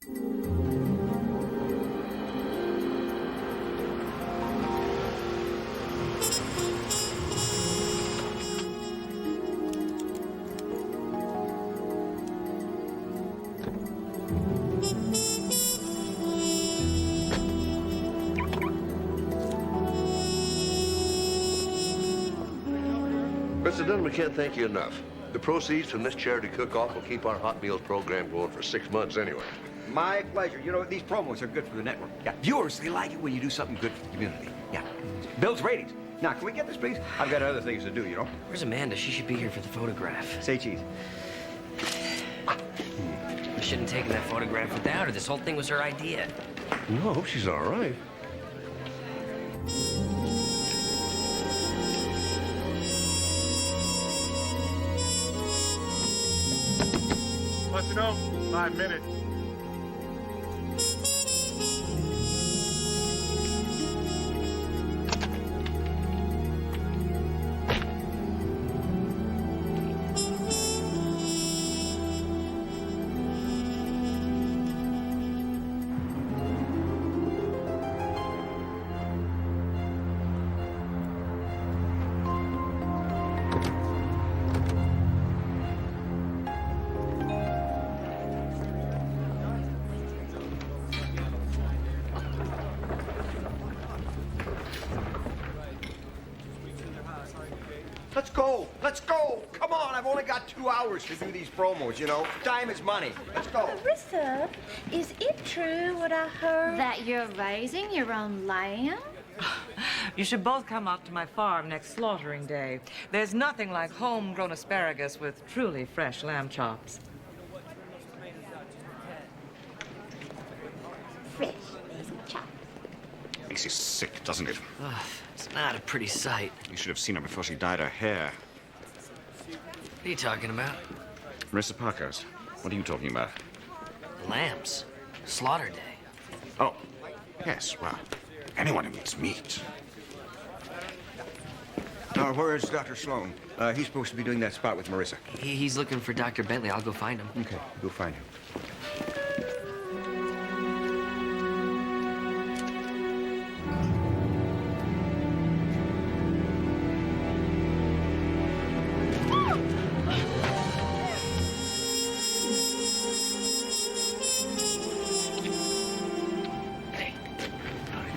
Mr. Dunham, we can't thank you enough. The proceeds from this charity cook-off will keep our hot meals program going for 6 months anyway. My pleasure. You know, these promos are good for the network. Yeah, viewers, they like it when you do something good for the community. Yeah, builds ratings. Now, can we get this, please? I've got other things to do, you know. Where's Amanda? She should be here for the photograph. Say cheese. We shouldn't have taken that photograph without her. This whole thing was her idea. No, I hope she's all right. Want to know? 5 minutes. Let's go. Let's go. Come on. I've only got 2 hours to do these promos, you know. Time is money. Let's go. Marissa, is it true what I heard? That you're raising your own lamb? You should both come out to my farm next slaughtering day. There's nothing like homegrown asparagus with truly fresh lamb chops. Fresh basil chop. Makes you sick, doesn't it? Ugh, it's not a pretty sight. You should have seen her before she dyed her hair. What are you talking about? Marissa Parkhurst. What are you talking about? Lambs. Slaughter day. Oh, yes, well, anyone who eats meat. Where's Dr. Sloan? He's supposed to be doing that spot with Marissa. He's looking for Dr. Bentley. I'll go find him. Okay, go find him.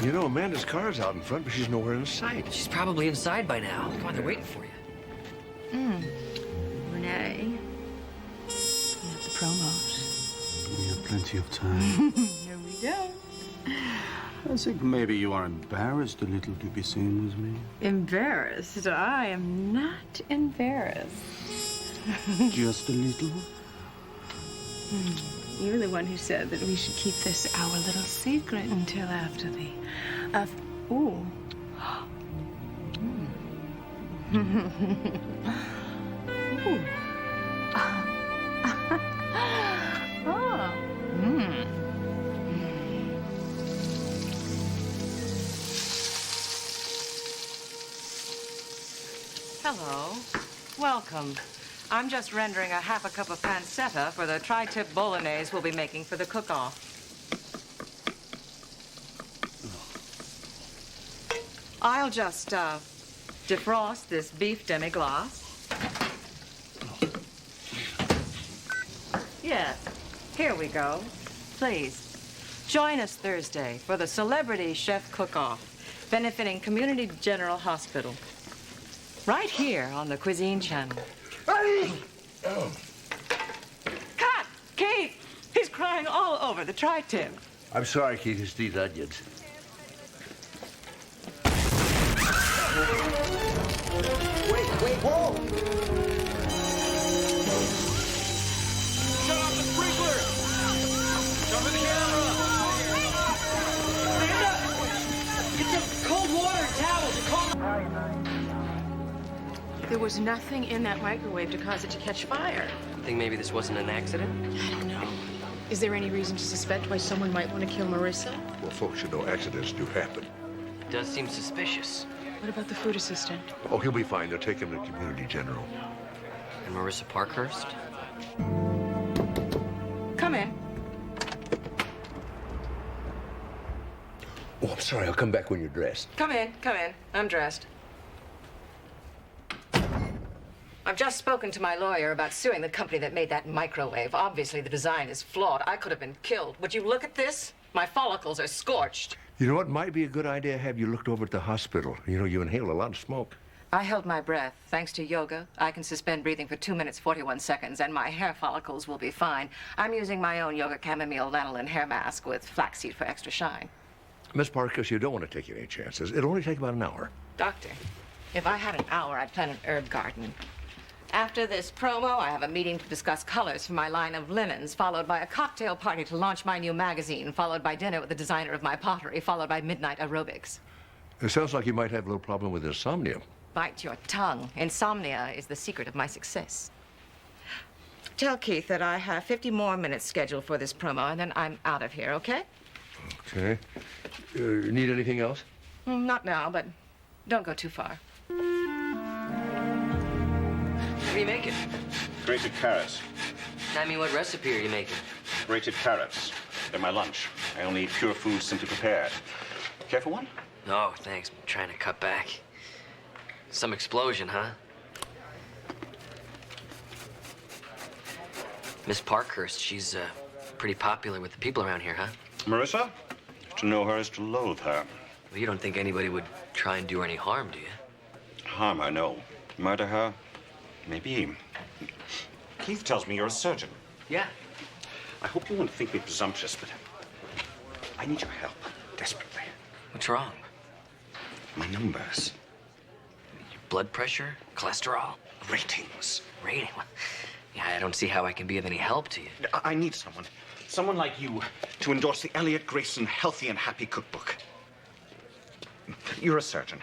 You know, Amanda's car's out in front, but she's nowhere in sight. She's probably inside by now. Come on, they're waiting for you. Renee. We have the promos. We have plenty of time. No, we don't. I think maybe you are embarrassed a little to be seen with me. Embarrassed? I am not embarrassed. Just a little? You're the one who said that we should keep this our little secret until after the... ooh. Ooh. Hello. Welcome. I'm just rendering a half a cup of pancetta for the tri-tip bolognese we'll be making for the cook-off. I'll just defrost this beef demi-glace. Yes, here we go. Please, join us Thursday for the Celebrity Chef Cook-Off, benefiting Community General Hospital. Right here on the Cuisine Channel. Oh. Cut! Keith! He's crying all over the tri-tip. I'm sorry, Keith. It's these onions. Wait, whoa! Shut off the sprinkler! Jump in the camera! Get some cold water and towels and call... There was nothing in that microwave to cause it to catch fire. Think maybe this wasn't an accident? I don't know. Is there any reason to suspect why someone might want to kill Marissa? Well, folks should know accidents do happen. It does seem suspicious. What about the food assistant? Oh, he'll be fine. They're taking him to Community General. And Marissa Parkhurst? Come in. Oh, I'm sorry. I'll come back when you're dressed. Come in, come in. I'm dressed. I've just spoken to my lawyer about suing the company that made that microwave. Obviously, the design is flawed. I could have been killed. Would you look at this? My follicles are scorched. You know what? Might be a good idea to have you looked over at the hospital. You know, you inhale a lot of smoke. I held my breath. Thanks to yoga, I can suspend breathing for 2 minutes, 41 seconds, and my hair follicles will be fine. I'm using my own yoga chamomile lanolin hair mask with flaxseed for extra shine. Miss Parkus, you don't want to take any chances. It'll only take about an hour. Doctor, if I had an hour, I'd plant an herb garden. After this promo, I have a meeting to discuss colors for my line of linens, followed by a cocktail party to launch my new magazine, followed by dinner with the designer of my pottery, followed by midnight aerobics. It sounds like you might have a little problem with insomnia. Bite your tongue. Insomnia is the secret of my success. Tell Keith that I have 50 more minutes scheduled for this promo, and then I'm out of here, okay? Okay. Need anything else? Not now, but don't go too far. What are you making? Grated carrots. I mean, what recipe are you making? Grated carrots. They're my lunch. I only eat pure food simply prepared. Care for one? No, thanks. I'm trying to cut back. Some explosion, huh? Miss Parkhurst, she's pretty popular with the people around here, huh? Marissa? To know her is to loathe her. Well, you don't think anybody would try and do her any harm, do you? Harm her, no. Murder her? Maybe. Keith tells me you're a surgeon. Yeah. I hope you won't think me presumptuous, but I need your help, desperately. What's wrong? My numbers. Your blood pressure? Cholesterol? Ratings. Rating? Yeah, I don't see how I can be of any help to you. I need someone like you, to endorse the Elliot Grayson Healthy and Happy Cookbook. You're a surgeon.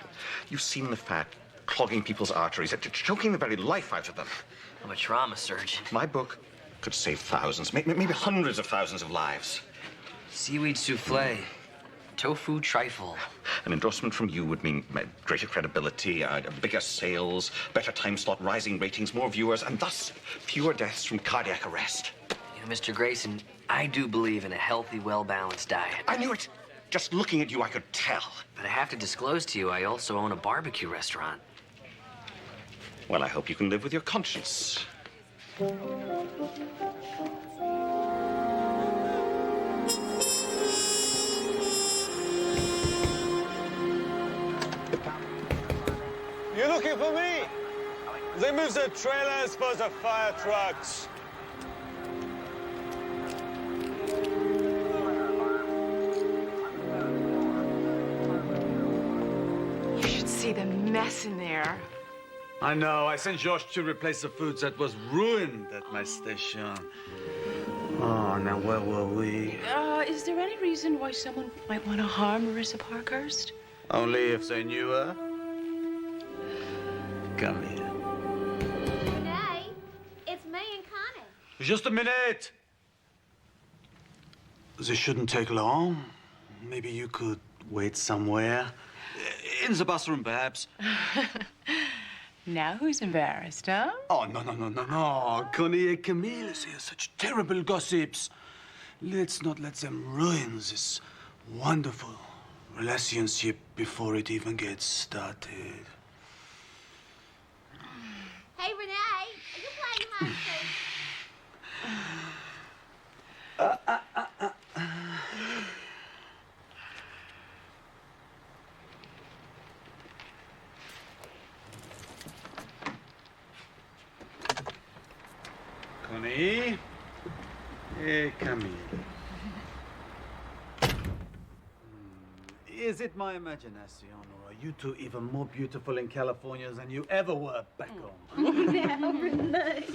You've seen the fat clogging people's arteries, choking the very life out of them. I'm a trauma surgeon. My book could save thousands, maybe hundreds of thousands of lives. Seaweed souffle. Tofu trifle. An endorsement from you would mean greater credibility, bigger sales, better time slot, rising ratings, more viewers, and thus fewer deaths from cardiac arrest. You know, Mr. Grayson, I do believe in a healthy, well-balanced diet. I knew it. Just looking at you, I could tell. But I have to disclose to you, I also own a barbecue restaurant. Well, I hope you can live with your conscience. You looking for me? They move the trailers for the fire trucks. You should see the mess in there. I know. I sent Josh to replace the food that was ruined at my station. Oh, now where were we? Is there any reason why someone might want to harm Marissa Parkhurst? Only if they knew her. Come here. Renee, it's me and Connie. Just a minute. This shouldn't take long. Maybe you could wait somewhere. In the bathroom, perhaps. Now who's embarrassed, huh? Oh, no. Connie and Camille say such terrible gossips. Let's not let them ruin this wonderful relationship before it even gets started. Hey, Renee, are you playing hide and seek? Connie? Hey, Camille. Is it my imagination, or are you two even more beautiful in California than you ever were back home? Now, Renee. Now, do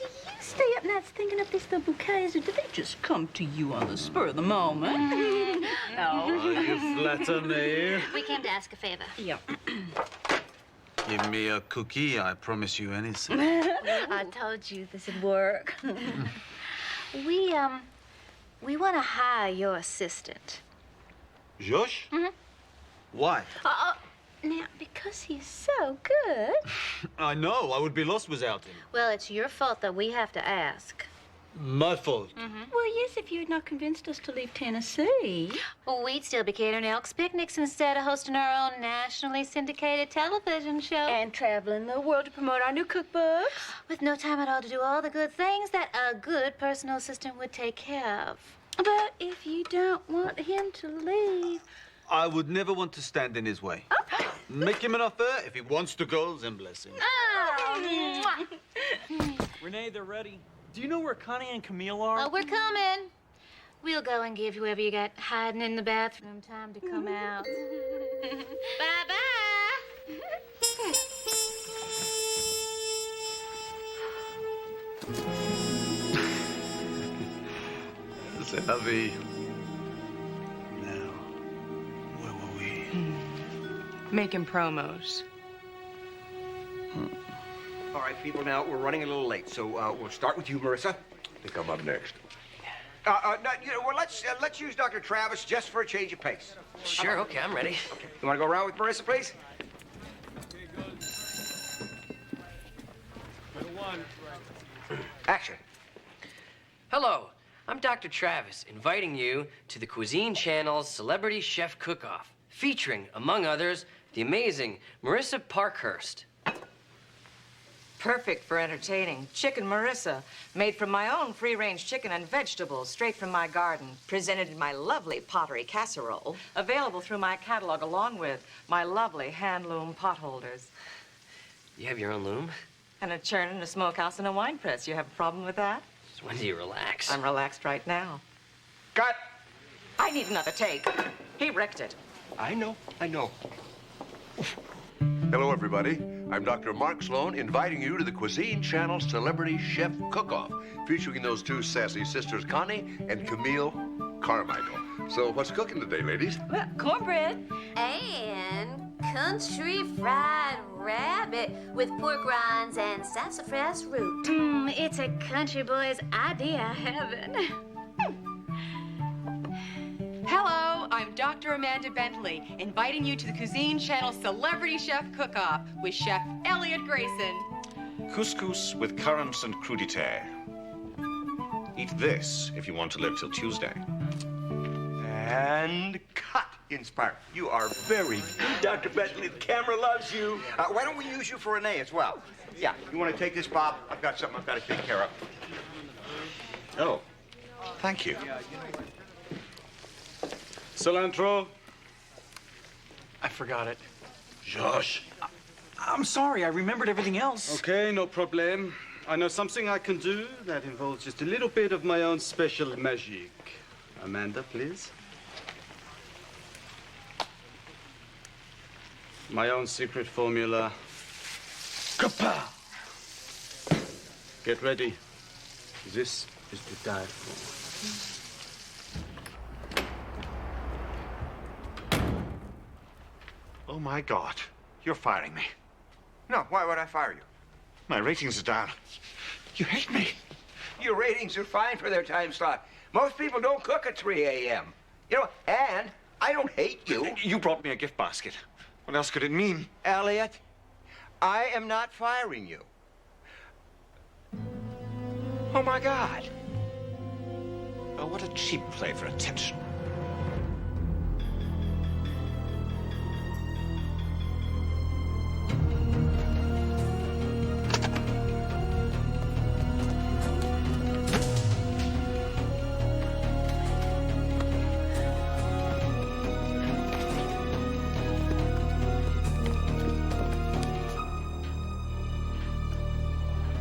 you stay up nights thinking up these little bouquets, or do they just come to you on the spur of the moment? Oh, you flatter me. We came to ask a favor. Yeah. Give me a cookie, I promise you anything. I told you this would work. We want to hire your assistant. Josh? Why? Now, because he's so good. I know, I would be lost without him. Well, it's your fault that we have to ask. My fault. Well, yes, if you had not convinced us to leave Tennessee. Well, we'd still be catering Elks picnics instead of hosting our own nationally syndicated television show. And traveling the world to promote our new cookbooks. With no time at all to do all the good things that a good personal assistant would take care of. But if you don't want him to leave... I would never want to stand in his way. Make him an offer. If he wants to go, then bless him. Oh, Renee, they're ready. Do you know where Connie and Camille are? oh, we're coming. We'll go and give whoever you got hiding in the bathroom time to come out. Bye-bye. C'est la vie. Now, where were we? Making promos. All right, people, now we're running a little late, so we'll start with you, Marissa. I think I'm up next. No, well, let's use Dr. Travis just for a change of pace. Sure, okay, I'm ready. You want to go around with Marissa, please? Action. Hello, I'm Dr. Travis, inviting you to the Cuisine Channel's Celebrity Chef Cook-Off, featuring, among others, the amazing Marissa Parkhurst. Perfect for entertaining. Chicken Marissa, made from my own free-range chicken and vegetables, straight from my garden, presented in my lovely pottery casserole, available through my catalog along with my lovely hand-loom pot holders. You have your own loom? And a churn and a smokehouse and a wine press. You have a problem with that? So when do you relax? I'm relaxed right now. Cut. I need another take. He wrecked it. I know. Hello, everybody. I'm Dr. Mark Sloan, inviting you to the Cuisine Channel's Celebrity Chef Cook-Off, featuring those two sassy sisters, Connie and Camille Carmichael. So what's cooking today, ladies? Well, cornbread. And country fried rabbit with pork rinds and sassafras root. It's a country boy's idea heaven. Hello, I'm Dr. Amanda Bentley, inviting you to the Cuisine Channel Celebrity Chef Cook-Off with Chef Elliot Grayson. Couscous with currants and crudité. Eat this if you want to live till Tuesday. And cut, Inspire. You are very good, Dr. Bentley. The camera loves you. Why don't we use you for Renee as well? Yeah, you want to take this, Bob? I've got something I've got to take care of. Oh, thank you. Cilantro. I forgot it. Josh. I'm sorry, I remembered everything else. Okay, no problem. I know something I can do that involves just a little bit of my own special magic. Amanda, please. My own secret formula. Kapow! Get ready. This is to die for. Oh, my God. You're firing me. No, why would I fire you? My ratings are down. You hate me. Your ratings are fine for their time slot. Most people don't cook at 3 a.m. You know, and I don't hate you. You brought me a gift basket. What else could it mean? Elliot, I am not firing you. Oh, my God. Oh, what a cheap play for attention.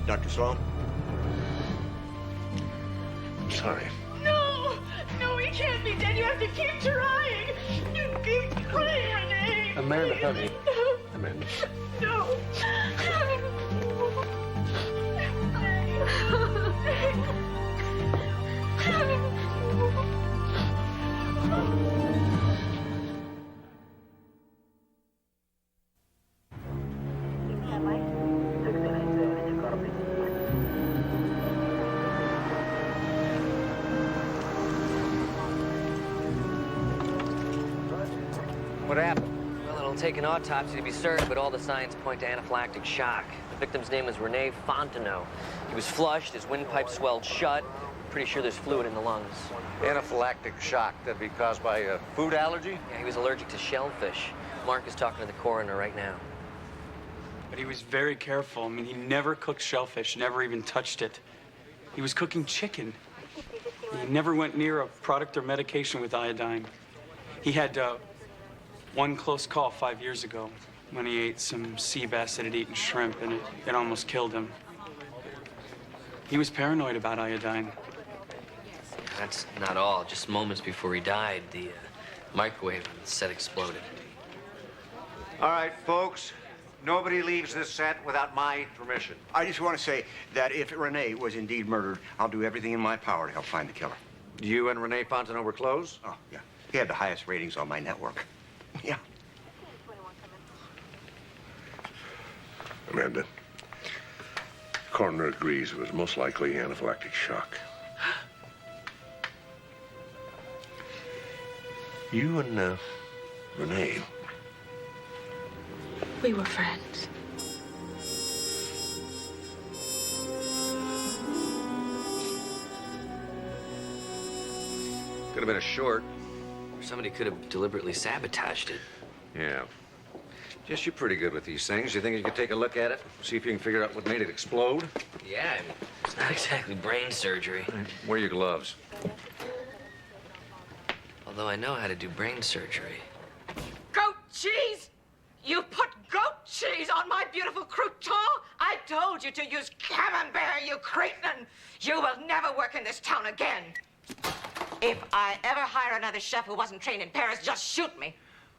Dr. Sloan? Sorry. No, he can't be dead. You have to keep trying. You keep trying, Renee. Amanda, honey. Amanda. No. What happened? Well, it It'll take an autopsy to be certain, but all the signs point to anaphylactic shock. The victim's name was Rene Fontenot. He was flushed, his windpipe swelled shut. Pretty sure there's fluid in the lungs. Anaphylactic shock, that'd be caused by a food allergy? Yeah, he was allergic to shellfish. Mark is talking to the coroner right now. But he was very careful. I mean, he never cooked shellfish, never even touched it. He was cooking chicken. He never went near a product or medication with iodine. He had one close call 5 years ago when he ate some sea bass that had eaten shrimp, and it almost killed him. He was paranoid about iodine. That's not all. Just moments before he died, the microwave on the set exploded. All right, folks. Nobody leaves this set without my permission. I just want to say that if Rene was indeed murdered, I'll do everything in my power to help find the killer. You and Rene Fontenot were close? Oh, yeah. He had the highest ratings on my network. Yeah. Amanda, coroner agrees it was most likely anaphylactic shock. You and Rene. We were friends. Could have been a short. Somebody could have deliberately sabotaged it. Yeah. Jess, you're pretty good with these things. You think you could take a look at it? See if you can figure out what made it explode? Yeah, I mean, it's not exactly brain surgery. Wear your gloves. Although I know how to do brain surgery. Goat cheese? You put goat cheese on my beautiful crouton? I told you to use camembert, you cretin. You will never work in this town again. If I ever hire another chef who wasn't trained in Paris, just shoot me.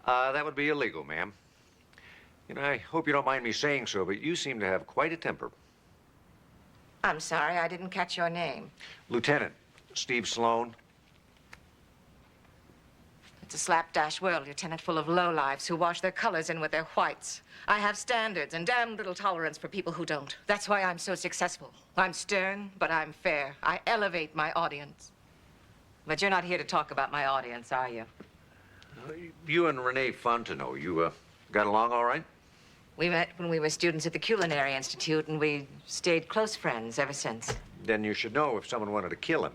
That would be illegal, ma'am. You know, I hope you don't mind me saying so, but you seem to have quite a temper. I'm sorry, I didn't catch your name. Lieutenant Steve Sloan. It's a slapdash world, Lieutenant, full of lowlifes who wash their colors in with their whites. I have standards and damn little tolerance for people who don't. That's why I'm so successful. I'm stern, but I'm fair. I elevate my audience. But you're not here to talk about my audience, are you? You and Rene Fontenot, you got along all right? We met when we were students at the Culinary Institute, and we stayed close friends ever since. Then you should know if someone wanted to kill him.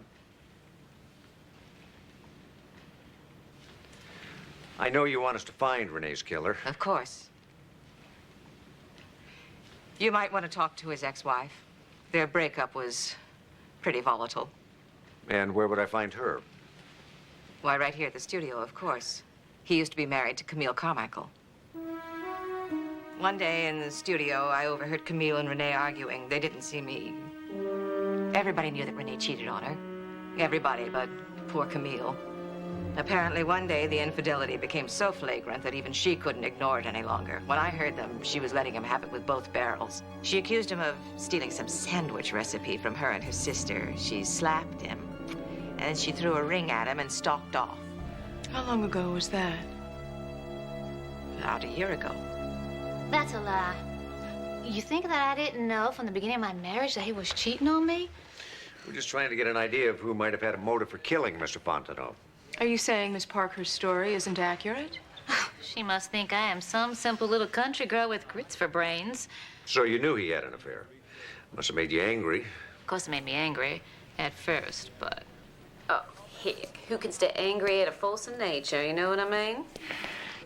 I know you want us to find Rene's killer. Of course. You might want to talk to his ex-wife. Their breakup was pretty volatile. And where would I find her? Why, right here at the studio, of course. He used to be married to Camille Carmichael. One day in the studio, I overheard Camille and Rene arguing. They didn't see me. Everybody knew that Rene cheated on her. Everybody but poor Camille. Apparently, one day, the infidelity became so flagrant that even she couldn't ignore it any longer. When I heard them, she was letting him have it with both barrels. She accused him of stealing some sandwich recipe from her and her sister. She slapped him, and then she threw a ring at him and stalked off. How long ago was that? About a year ago. That's a lie. You think that I didn't know from the beginning of my marriage that he was cheating on me? We're just trying to get an idea of who might have had a motive for killing Mr. Fontenot. Are you saying Miss Parker's story isn't accurate? She must think I am some simple little country girl with grits for brains. So you knew he had an affair. Must have made you angry. Of course, it made me angry at first, but... Oh, heck. Who can stay angry at a force of nature, you know what I mean?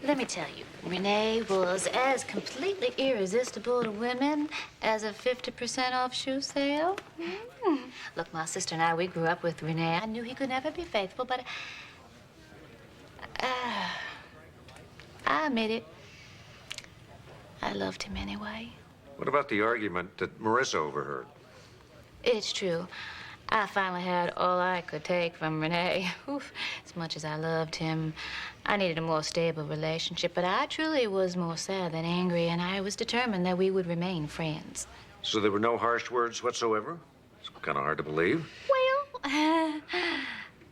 Let me tell you, Rene was as completely irresistible to women as a 50% off shoe sale. Look, my sister and I, we grew up with Rene. I knew he could never be faithful, but... I admit it. I loved him anyway. What about the argument that Marissa overheard? It's true. I finally had all I could take from Rene. Oof. As much as I loved him, I needed a more stable relationship, but I truly was more sad than angry, and I was determined that we would remain friends. So there were no harsh words whatsoever? It's kind of hard to believe. Well,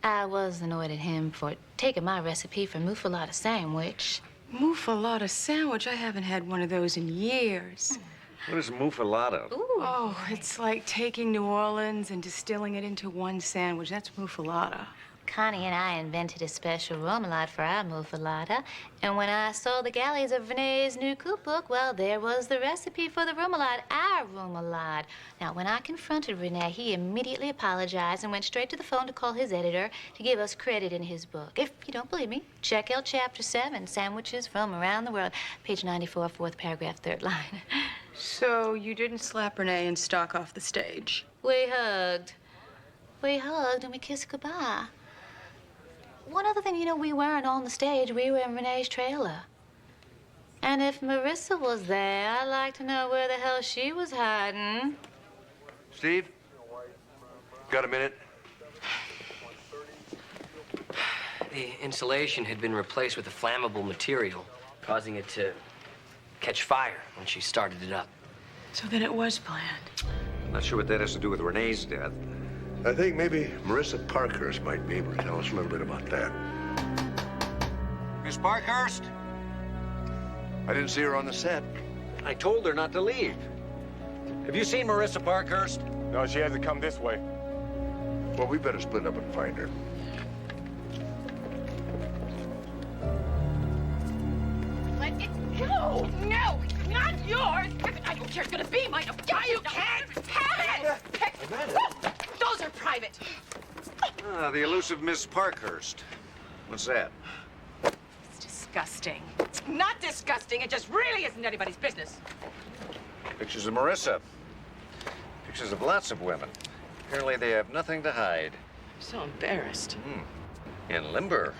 I was annoyed at him for taking my recipe for muffalata sandwich. Muffalata sandwich? I haven't had one of those in years. What is muffalata? Oh, it's like taking New Orleans and distilling it into one sandwich. That's muffalata. Connie and I invented a special remoulade for our muffalata, and when I saw the galleys of Renee's new cookbook, well, there was the recipe for the remoulade, our remoulade. Now, when I confronted Renee, he immediately apologized and went straight to the phone to call his editor to give us credit in his book. If you don't believe me, check out Chapter 7, Sandwiches from Around the World, page 94, fourth paragraph, third line. So you didn't slap Renee and stalk off the stage? We hugged. We hugged and we kissed goodbye. One other thing, you know, we weren't on the stage. We were in Renee's trailer. And if Marissa was there, I'd like to know where the hell she was hiding. Steve? Got a minute? The insulation had been replaced with a flammable material, causing it to catch fire when she started it up. So then it was planned. Not sure what that has to do with Renee's death. I think maybe Marissa Parkhurst might be able to tell us a little bit about that. Miss Parkhurst? I didn't see her on the set. I told her not to leave. Have you seen Marissa Parkhurst? No, she hasn't come this way. Well, we better split up and find her. Let it go! No, it's not yours! I don't care, it's gonna be mine. You can't have it! Those are private. Ah, the elusive Miss Parkhurst. What's that? It's disgusting. It's not disgusting. It just really isn't anybody's business. Pictures of Marissa. Pictures of lots of women. Apparently they have nothing to hide. I'm so embarrassed. In limber.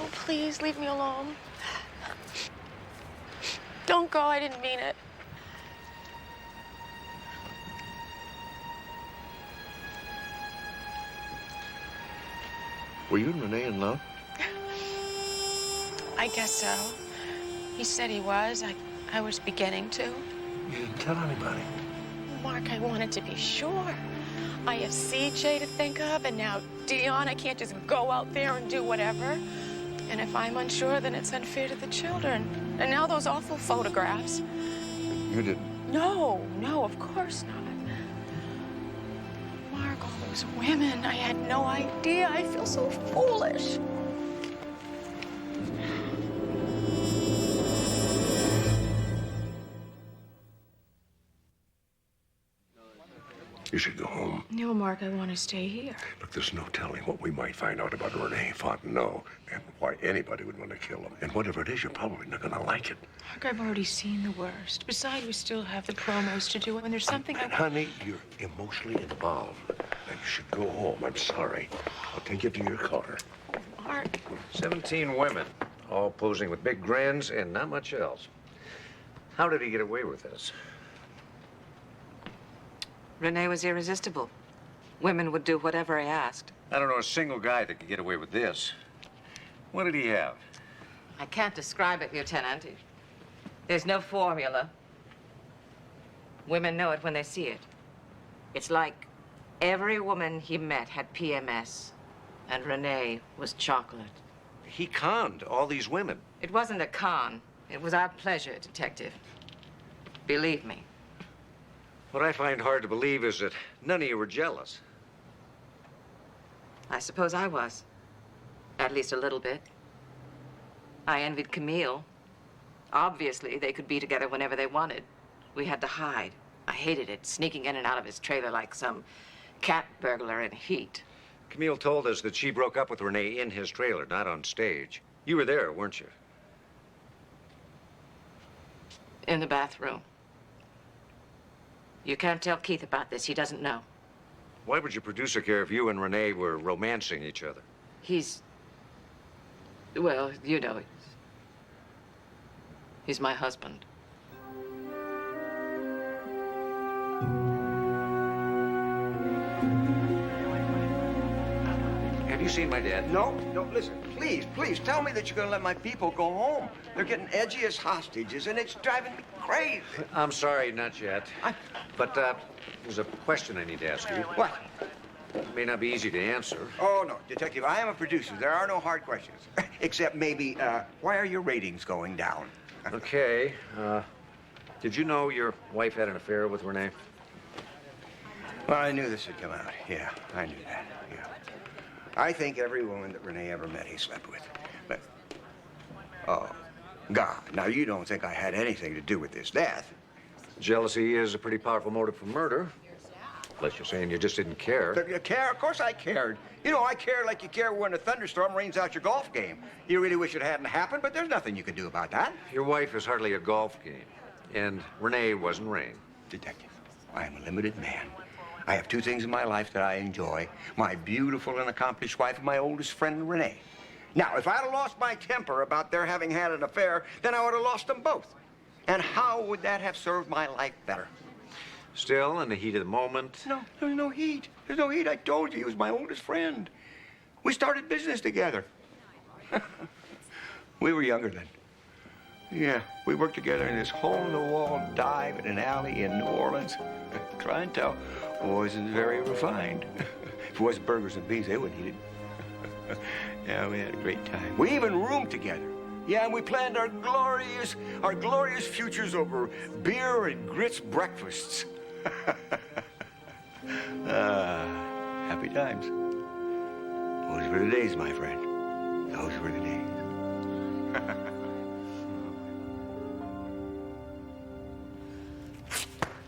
Oh, please, leave me alone. Don't go, I didn't mean it. Were you and Renee in love? I guess so. He said he was. I was beginning to. You didn't tell anybody. Mark, I wanted to be sure. I have CJ to think of, and now Dion. I can't just go out there and do whatever. And if I'm unsure, then it's unfair to the children. And now those awful photographs. You didn't. No, of course not. Mark, all those women, I had no idea. I feel so foolish. You should go home. No, Mark, I want to stay here. Look, there's no telling what we might find out about Renee Fontenot and why anybody would want to kill him. And whatever it is, you're probably not going to like it. Mark, I've already seen the worst. Besides, we still have the promos to do, and there's something Honey, you're emotionally involved. Now, you should go home. I'm sorry. I'll take you to your car. Mark. 17 women, all posing with big grins and not much else. How did he get away with this? Renee was irresistible. Women would do whatever I asked. I don't know a single guy that could get away with this. What did he have? I can't describe it, Lieutenant. There's no formula. Women know it when they see it. It's like every woman he met had PMS, and Renee was chocolate. He conned all these women. It wasn't a con. It was our pleasure, Detective. Believe me. What I find hard to believe is that none of you were jealous. I suppose I was. At least a little bit. I envied Camille. Obviously, they could be together whenever they wanted. We had to hide. I hated it, sneaking in and out of his trailer like some cat burglar in heat. Camille told us that she broke up with Renee in his trailer, not on stage. You were there, weren't you? In the bathroom. You can't tell Keith about this. He doesn't know. Why would your producer care if you and Renee were romancing each other? He's... well, you know, he's my husband. Have you seen my dad? No, listen, please, tell me that you're gonna let my people go home. They're getting edgy as hostages, and it's driving me crazy. I'm sorry, not yet. But there's a question I need to ask you. What? may not be easy to answer. Oh, no, Detective, I am a producer. There are no hard questions. Except maybe, why are your ratings going down? Okay. Did you know your wife had an affair with Renee? Well, I knew this would come out. Yeah, I knew that. Yeah. I think every woman that Renee ever met, he slept with. But, oh, God, now you don't think I had anything to do with this death? Jealousy is a pretty powerful motive for murder. Unless you're saying you just didn't care. Care? Of course I cared. You know, I care like you care when a thunderstorm rains out your golf game. You really wish it hadn't happened, but there's nothing you can do about that. Your wife is hardly a golf game, and Renee wasn't rain. Detective, I am a limited man. I have two things in my life that I enjoy. My beautiful and accomplished wife and my oldest friend, Renee. Now, if I'd have lost my temper about their having had an affair, then I would have lost them both. And how would that have served my life better? Still, in the heat of the moment... No, there's no heat. There's no heat. I told you he was my oldest friend. We started business together. We were younger then. Yeah, we worked together in this hole-in-the-wall dive in an alley in New Orleans. Try and tell, wasn't very refined. If it wasn't burgers and beans, they wouldn't eat it. Yeah, we had a great time. We even roomed together. Yeah, and we planned our glorious futures over beer and grits breakfasts. Happy times. Those were the days, my friend. Those were the days.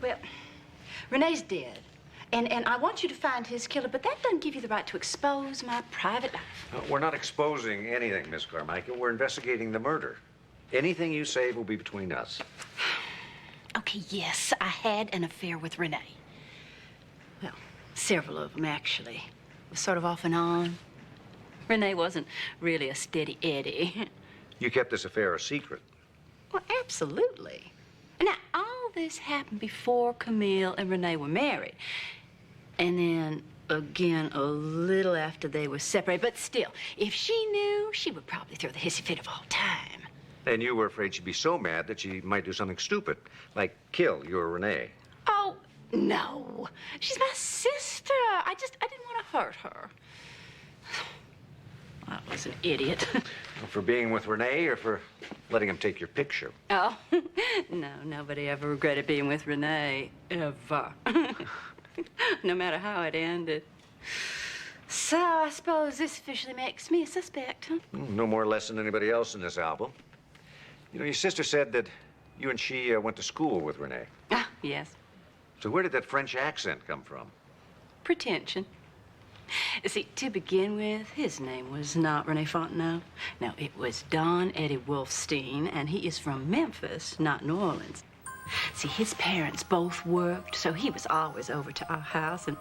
Well, Renee's dead. And I want you to find his killer, but that doesn't give you the right to expose my private life. We're not exposing anything, Miss Carmichael. We're investigating the murder. Anything you say will be between us. Okay, yes, I had an affair with Renee. Well, several of them, actually. It was sort of off and on. Renee wasn't really a steady Eddie. You kept this affair a secret. Well, absolutely. Now, all this happened before Camille and Renee were married. And then, again, a little after they were separated. But still, if she knew, she would probably throw the hissy fit of all time. And you were afraid she'd be so mad that she might do something stupid, like kill your Renee. Oh, no. She's my sister. I didn't want to hurt her. I was an idiot. For being with Renee or for letting him take your picture? Oh, no, nobody ever regretted being with Renee, ever. No matter how it ended. So I suppose this officially makes me a suspect, huh? No more or less than anybody else in this album. You know, your sister said that you and she went to school with Renee. Ah, yes. So where did that French accent come from? Pretension. See, to begin with, his name was not Rene Fontenot. No, it was Don Eddie Wolfstein, and he is from Memphis, not New Orleans. See, his parents both worked, so he was always over to our house, and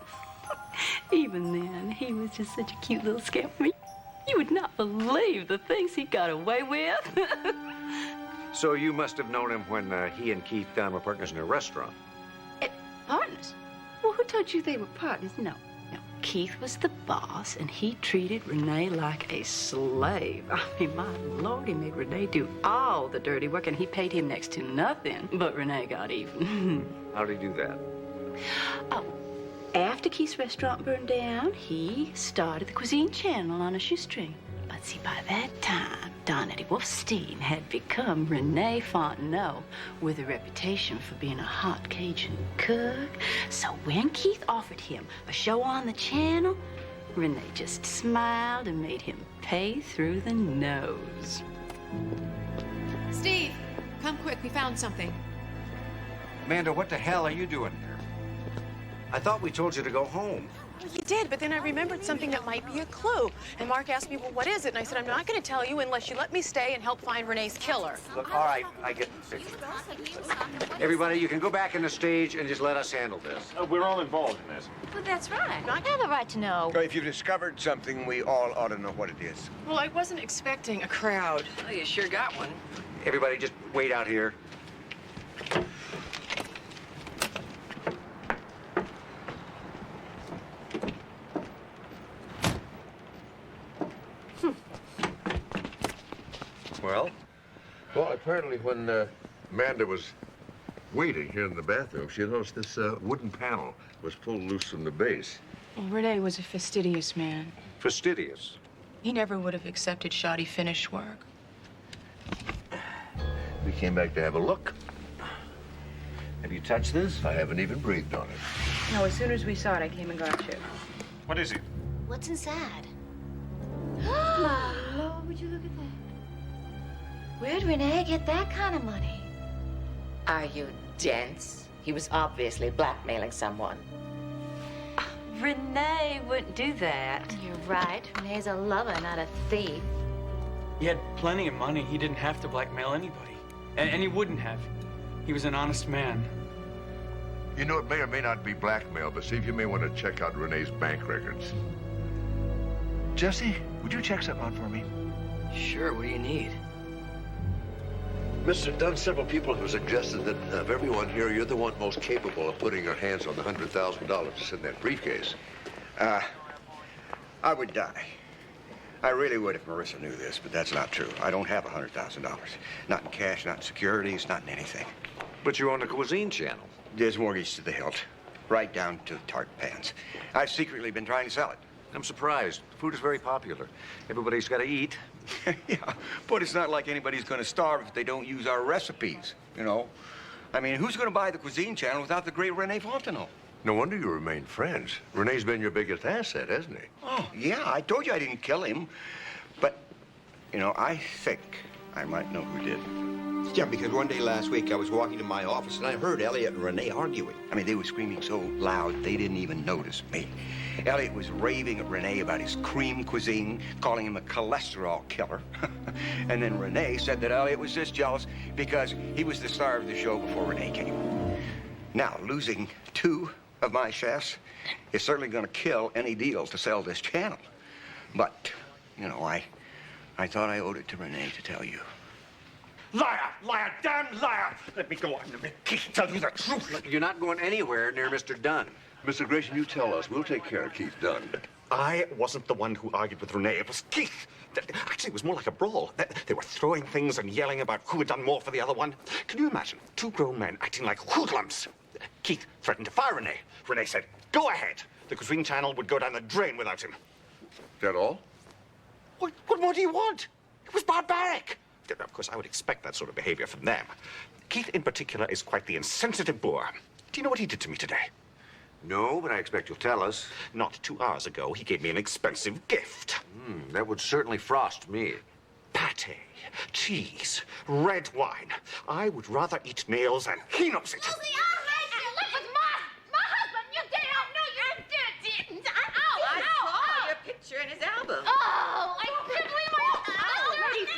even then, he was just such a cute little scamp. I mean, you would not believe the things he got away with. So you must have known him when he and Keith were partners in a restaurant. Partners? Well, who told you they were partners? No. Keith was the boss, and he treated Renee like a slave. I mean, my Lord, he made Renee do all the dirty work, and he paid him next to nothing. But Renee got even. How did he do that? Oh, after Keith's restaurant burned down, he started the Cuisine Channel on a shoestring. But see, by that time, Don Eddie Wolfstein had become Rene Fontenot with a reputation for being a hot Cajun cook. So when Keith offered him a show on the channel, Rene just smiled and made him pay through the nose. Steve, come quick. We found something. Amanda, what the hell are you doing here? I thought we told you to go home. You did, but then I remembered something that might be a clue. And Mark asked me, well, what is it? And I said, I'm not going to tell you unless you let me stay and help find Renee's killer. Look, all right, I get the picture. Everybody, you can go back in the stage and just let us handle this. We're all involved in this. Well, that's right. I have a right to know. If you've discovered something, we all ought to know what it is. Well, I wasn't expecting a crowd. Well, you sure got one. Everybody, just wait out here. Well, apparently when Amanda was waiting here in the bathroom, she noticed this wooden panel was pulled loose from the base. Well, Renee was a fastidious man. Fastidious? He never would have accepted shoddy finish work. We came back to have a look. Have you touched this? I haven't even breathed on it. No, as soon as we saw it, I came and got you. What is it? What's inside? My Lord, would you look at that? Where'd Renee get that kind of money? Are you dense? He was obviously blackmailing someone. Renee wouldn't do that. You're right. Renee's a lover, not a thief. He had plenty of money. He didn't have to blackmail anybody. And he wouldn't have. He was an honest man. You know, it may or may not be blackmail, but Steve, you may want to check out Renee's bank records. Jesse, would you check something out for me? Sure, what do you need? Mr. Dunn, several people have suggested that of everyone here, you're the one most capable of putting your hands on the $100,000 that's in that briefcase. I would die. I really would if Marissa knew this, but that's not true. I don't have $100,000. Not in cash, not in securities, not in anything. But you own the Cuisine Channel. There's mortgage to the hilt, right down to the tart pans. I've secretly been trying to sell it. I'm surprised. Food is very popular. Everybody's got to eat. Yeah, but it's not like anybody's going to starve if they don't use our recipes, you know? I mean, who's going to buy the Cuisine Channel without the great Renee Fontenot? No wonder you remain friends. Renee's been your biggest asset, hasn't he? Oh, yeah, I told you I didn't kill him. But, you know, I think I might know who did. Yeah, because one day last week I was walking to my office and I heard Elliot and Renee arguing. I mean, they were screaming so loud they didn't even notice me. Elliot was raving at Renee about his cream cuisine, calling him a cholesterol killer. And then Renee said that Elliot was just jealous because he was the star of the show before Renee came. Now, losing 2 of my chefs is certainly going to kill any deal to sell this channel. But, you know, I thought I owed it to Renee to tell you. Liar! Liar! Damn liar! Let me go on and make Keith tell you the truth. Look, you're not going anywhere near Mr. Dunn. Mr. Grayson, you tell us. We'll take care of Keith Dunn. I wasn't the one who argued with Renee. It was Keith. Actually, it was more like a brawl. They were throwing things and yelling about who had done more for the other one. Can you imagine 2 grown men acting like hoodlums? Keith threatened to fire Renee. Renee said, go ahead. The Cuisine Channel would go down the drain without him. That all? What more do you want? It was barbaric. Of course, I would expect that sort of behavior from them. Keith, in particular, is quite the insensitive boor. Do you know what he did to me today? No, but I expect you'll tell us. Not 2 hours ago, he gave me an expensive gift. That would certainly frost me. Pâté, cheese, red wine. I would rather eat nails, and he knows it. Lucy, you live with my husband. You did. Oh, no, you didn't. I saw your picture in his album. Oh, I couldn't believe my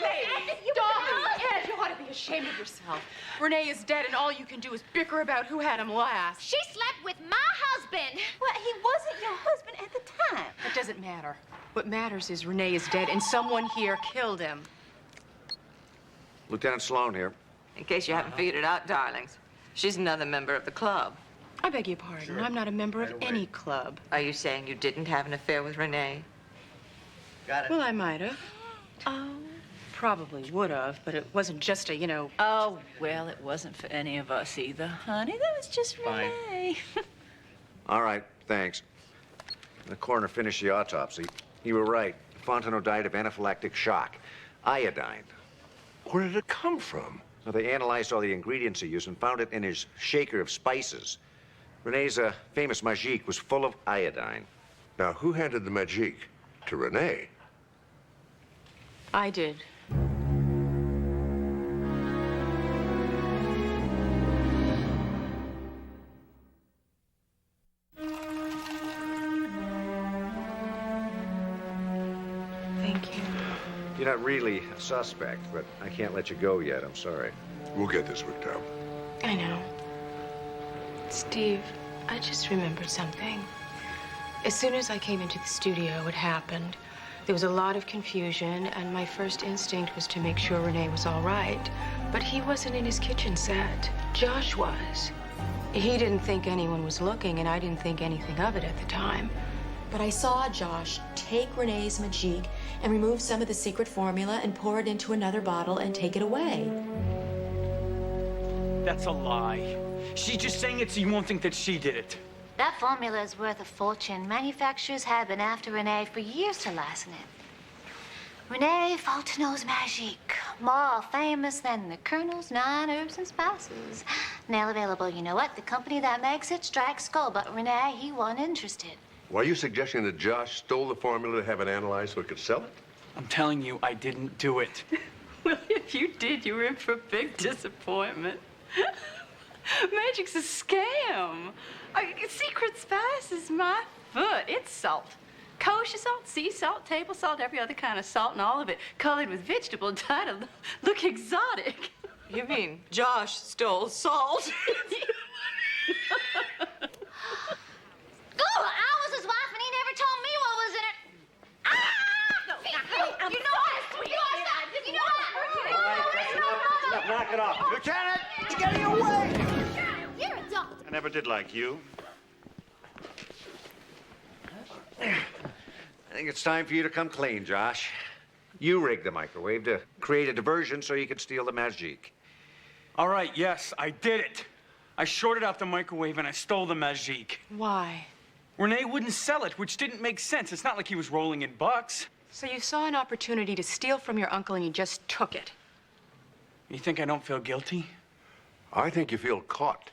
Ed, you ought to be ashamed of yourself. Renee is dead, and all you can do is bicker about who had him last. She slept with my husband. Well, he wasn't your husband at the time. That doesn't matter. What matters is Renee is dead, and someone here killed him. Lieutenant Sloan here. In case you haven't figured it out, darlings, she's another member of the club. I beg your pardon. Sure. I'm not a member of any club. Are you saying you didn't have an affair with Renee? Got it. Well, I might have. Oh. Probably would have, but it wasn't just a, you know... Oh, well, it wasn't for any of us either, honey. That was just Renee. All right, thanks. The coroner finished the autopsy. You were right. Fontenot died of anaphylactic shock. Iodine. Where did it come from? Well, they analyzed all the ingredients he used and found it in his shaker of spices. Renee's famous magique was full of iodine. Now, who handed the magique to Renee? I did. Thank you. You're not really a suspect, but I can't let you go yet. I'm sorry. We'll get this worked out. I know. Steve, I just remembered something. As soon as I came into the studio, it happened. There was a lot of confusion, and my first instinct was to make sure Renee was all right. But he wasn't in his kitchen set. Josh was. He didn't think anyone was looking, and I didn't think anything of it at the time. But I saw Josh take Renee's magique and remove some of the secret formula and pour it into another bottle and take it away. That's a lie. She's just saying it so you won't think that she did it. That formula is worth a fortune. Manufacturers have been after Renee for years to license it. Renee Fontenot's Magique. More famous than the Colonel's 9 herbs and spices. Now available, you know what? The company that makes it strikes gold, but Renee, he wasn't interested. Well, are you suggesting that Josh stole the formula to have it analyzed so he could sell it? I'm telling you, I didn't do it. Well, if you did, you were in for a big disappointment. Magic's a scam. Secret spice is my foot. It's salt. Kosher salt, sea salt, table salt, every other kind of salt, and all of it colored with vegetable dye to look exotic. You mean Josh stole salt? Oh, I was his wife, and he never told me what was in it. Ah! You know what? You know what? Knock it off. Lieutenant, it's getting away! You're a doctor. I never did like you. I think it's time for you to come clean, Josh. You rigged the microwave to create a diversion so you could steal the Magique. All right, yes, I did it. I shorted out the microwave and I stole the Magique. Why? Renee wouldn't sell it, which didn't make sense. It's not like he was rolling in bucks. So you saw an opportunity to steal from your uncle and you just took it. You think I don't feel guilty? I think you feel caught.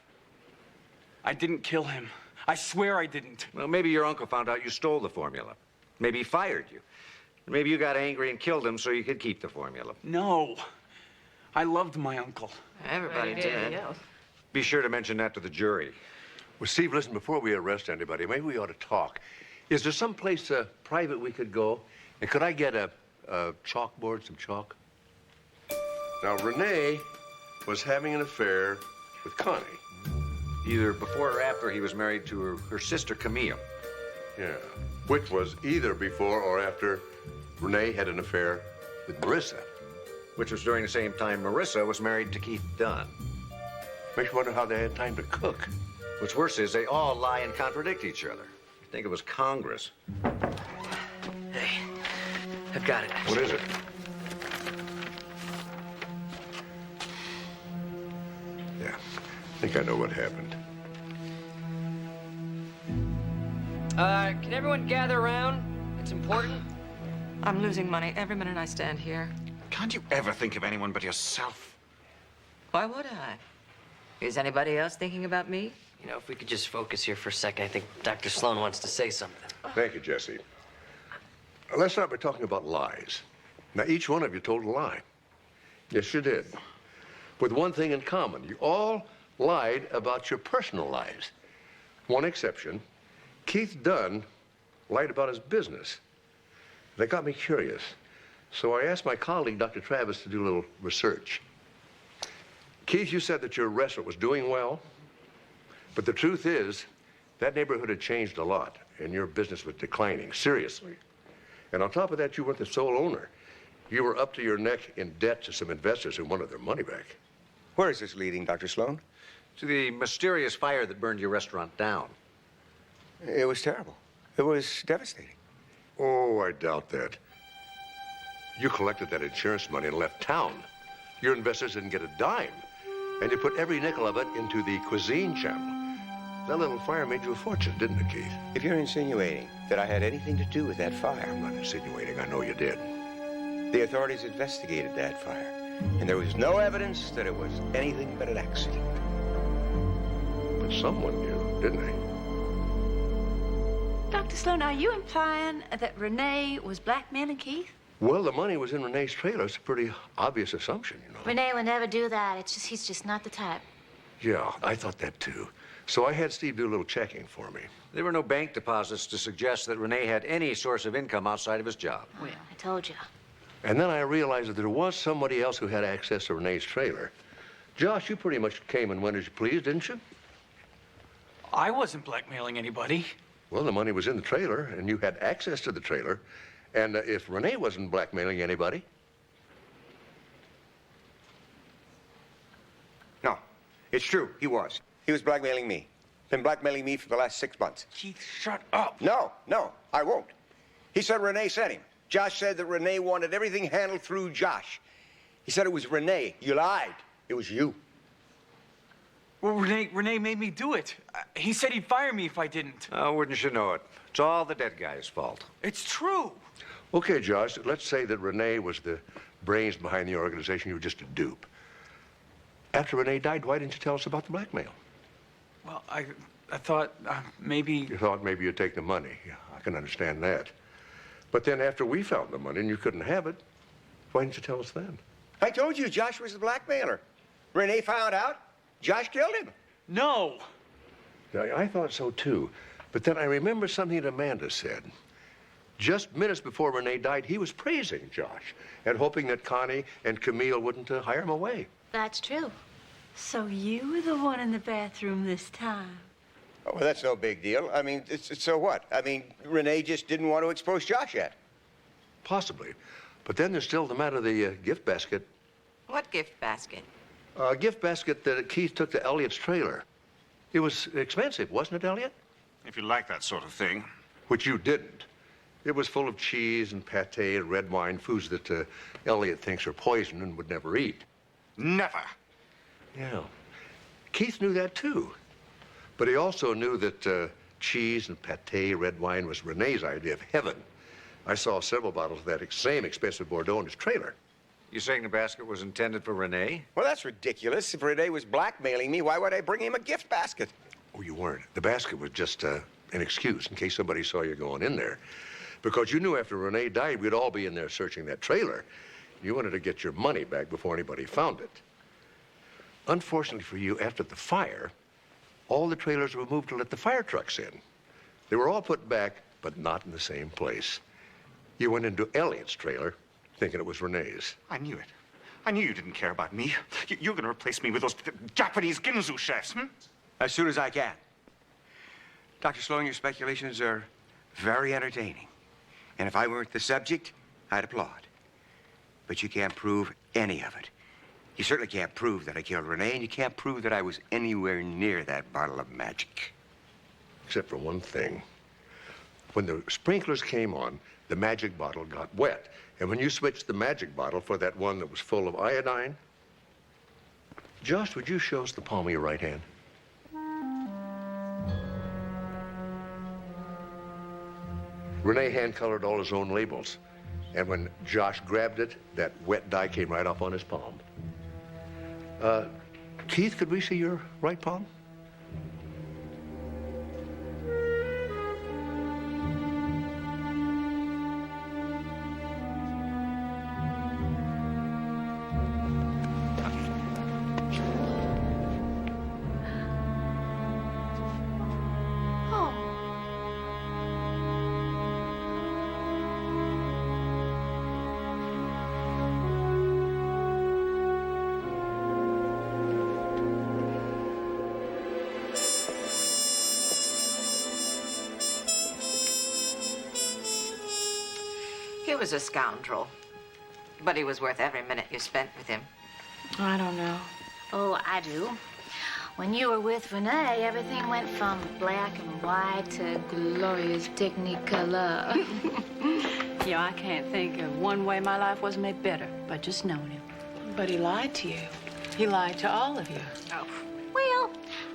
I didn't kill him. I swear I didn't. Well, maybe your uncle found out you stole the formula. Maybe he fired you. Maybe you got angry and killed him so you could keep the formula. No. I loved my uncle. Everybody did. Be sure to mention that to the jury. Well, Steve, listen, before we arrest anybody, maybe we ought to talk. Is there some place private we could go? And could I get a chalkboard, some chalk? Now, Renee was having an affair with Connie. Either before or after he was married to her sister, Camille. Yeah, which was either before or after Renee had an affair with Marissa. Which was during the same time Marissa was married to Keith Dunn. Makes you wonder how they had time to cook. What's worse is they all lie and contradict each other. I think it was Congress. Hey, I've got it. What is it? Yeah, I think I know what happened. Can everyone gather around? It's important. I'm losing money every minute I stand here. Can't you ever think of anyone but yourself? Why would I? Is anybody else thinking about me? You know, if we could just focus here for a second, I think Dr. Sloan wants to say something. Thank you, Jesse. Let's start by talking about lies. Now, each one of you told a lie. Yes, you did. With one thing in common. You all lied about your personal lives. One exception. Keith Dunn lied about his business. That got me curious. So I asked my colleague, Dr. Travis, to do a little research. Keith, you said that your restaurant was doing well, but the truth is that neighborhood had changed a lot, and your business was declining, seriously. And on top of that, you weren't the sole owner. You were up to your neck in debt to some investors who wanted their money back. Where is this leading, Dr. Sloan? To the mysterious fire that burned your restaurant down. It was terrible. It was devastating. Oh, I doubt that. You collected that insurance money and left town. Your investors didn't get a dime. And you put every nickel of it into the cuisine channel. That little fire made you a fortune, didn't it, Keith? If you're insinuating that I had anything to do with that fire... I'm not insinuating. I know you did. The authorities investigated that fire, and there was no evidence that it was anything but an accident. But someone knew, didn't they? Dr. Sloan, are you implying that Renee was blackmailing Keith? Well, the money was in Renee's trailer. It's a pretty obvious assumption, you know. Renee would never do that. It's just, he's just not the type. Yeah, I thought that too. So I had Steve do a little checking for me. There were no bank deposits to suggest that Renee had any source of income outside of his job. Well, I told you. And then I realized that there was somebody else who had access to Renee's trailer. Josh, you pretty much came and went as you pleased, didn't you? I wasn't blackmailing anybody. Well, the money was in the trailer, and you had access to the trailer. And if Renee wasn't blackmailing anybody... No, it's true. He was. He was blackmailing me. Been blackmailing me for the last 6 months. Keith, shut up. No, I won't. He said Renee sent him. Josh said that Renee wanted everything handled through Josh. He said it was Renee. You lied. It was you. Well, Renee made me do it. He said he'd fire me if I didn't. Oh, wouldn't you know it? It's all the dead guy's fault. It's true. Okay, Josh, let's say that Renee was the brains behind the organization. You were just a dupe. After Renee died, why didn't you tell us about the blackmail? Well, I thought maybe... You thought maybe you'd take the money. Yeah, I can understand that. But then after we found the money and you couldn't have it, why didn't you tell us then? I told you Josh was the blackmailer. Renee found out. Josh killed him. No. I thought so too. But then I remember something that Amanda said. Just minutes before Renee died, he was praising Josh and hoping that Connie and Camille wouldn't hire him away. That's true. So you were the one in the bathroom this time? Oh, well, that's no big deal. I mean, so what? I mean, Renee just didn't want to expose Josh yet. Possibly. But then there's still the matter of the gift basket. What gift basket? A gift basket that Keith took to Elliot's trailer. It was expensive, wasn't it, Elliot? If you like that sort of thing. Which you didn't. It was full of cheese and pate and red wine, foods that Elliot thinks are poison and would never eat. Never. Yeah. Keith knew that, too. But he also knew that cheese and pate, red wine was Renee's idea of heaven. I saw several bottles of that same expensive Bordeaux in his trailer. You saying the basket was intended for Renee? Well, that's ridiculous. If Renee was blackmailing me, why would I bring him a gift basket? Oh, you weren't. The basket was just an excuse in case somebody saw you going in there. Because you knew after Renee died, we'd all be in there searching that trailer. You wanted to get your money back before anybody found it. Unfortunately for you, after the fire, all the trailers were moved to let the fire trucks in. They were all put back, but not in the same place. You went into Elliot's trailer, thinking it was Renee's. I knew it. I knew you didn't care about me. You're going to replace me with those Japanese Ginzu chefs, hmm? As soon as I can. Dr. Sloan, your speculations are very entertaining. And if I weren't the subject, I'd applaud. But you can't prove any of it. You certainly can't prove that I killed Renee, and you can't prove that I was anywhere near that bottle of magic. Except for one thing. When the sprinklers came on, the magic bottle got wet. And when you switched the magic bottle for that one that was full of iodine, Josh, would you show us the palm of your right hand? Renee hand-colored all his own labels. And when Josh grabbed it, that wet dye came right off on his palm. Keith, could we see your right palm? He was a scoundrel, but he was worth every minute you spent with him. I don't know. Oh, I do. When you were with Renee, everything went from black and white to glorious technicolor. Yeah, I can't think of one way my life was made better by just knowing him. But he lied to you. He lied to all of you. Oh. Well,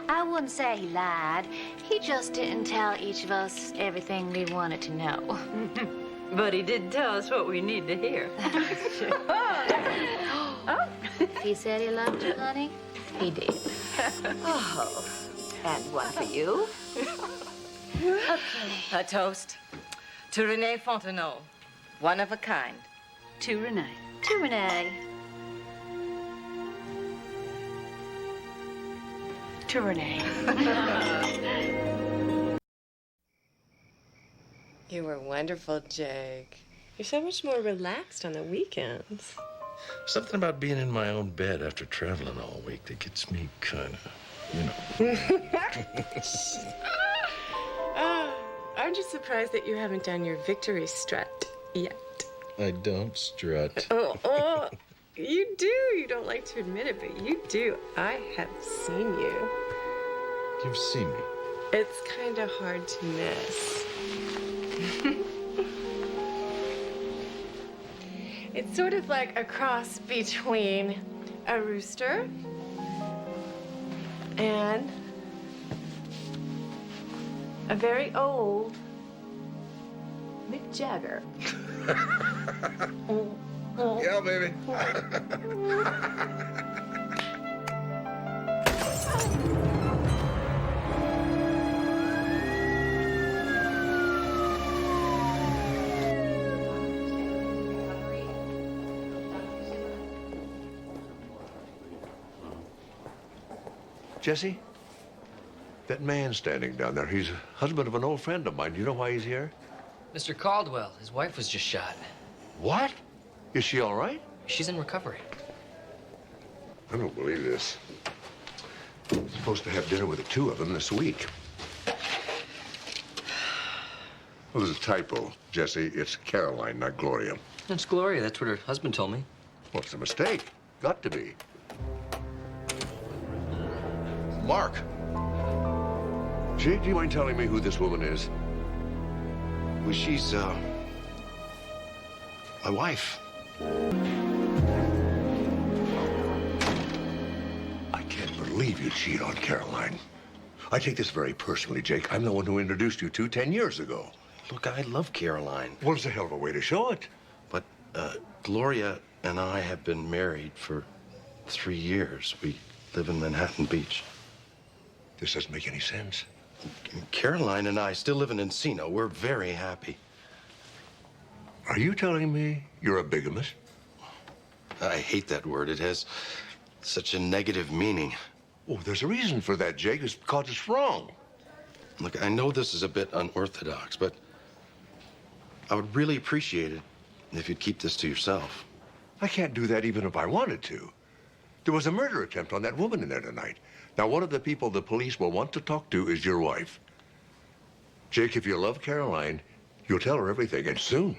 I wouldn't say he lied. He just didn't tell each of us everything we wanted to know. But he did tell us what we need to hear. Oh, he said he loved you, honey? He did. Oh, and one for you. Okay. A toast to Renee Fontenot, one of a kind. To Renee. To Renee. To Renee. You were wonderful, Jake. You're so much more relaxed on the weekends. Something about being in my own bed after traveling all week that gets me kind of, I'm just surprised that you haven't done your victory strut yet. I don't strut. Oh, you do. You don't like to admit it, but you do. I have seen you. You've seen me. It's kind of hard to miss. It's sort of like a cross between a rooster And a very old Mick Jagger. Yeah, baby. Jesse, that man standing down there, he's husband of an old friend of mine. Do you know why he's here? Mr. Caldwell, his wife was just shot. What? Is she all right? She's in recovery. I don't believe this. I'm supposed to have dinner with the two of them this week. Well, there's a typo, Jesse. It's Caroline, not Gloria. That's Gloria. That's what her husband told me. Well, it's a mistake. Got to be. Mark. Gee, do you mind telling me who this woman is? Well, she's, my wife. I can't believe you cheat on Caroline. I take this very personally, Jake. I'm the one who introduced you to 10 years ago. Look, I love Caroline. Well, it's a hell of a way to show it. But, Gloria and I have been married for 3 years. We live in Manhattan Beach. This doesn't make any sense. Caroline and I still live in Encino. We're very happy. Are you telling me you're a bigamist? I hate that word. It has such a negative meaning. Oh, there's a reason for that, Jake. It's because it's wrong. Look, I know this is a bit unorthodox, but I would really appreciate it if you'd keep this to yourself. I can't do that even if I wanted to. There was a murder attempt on that woman in there tonight. Now, one of the people the police will want to talk to is your wife. Jake, if you love Caroline, you'll tell her everything, and soon.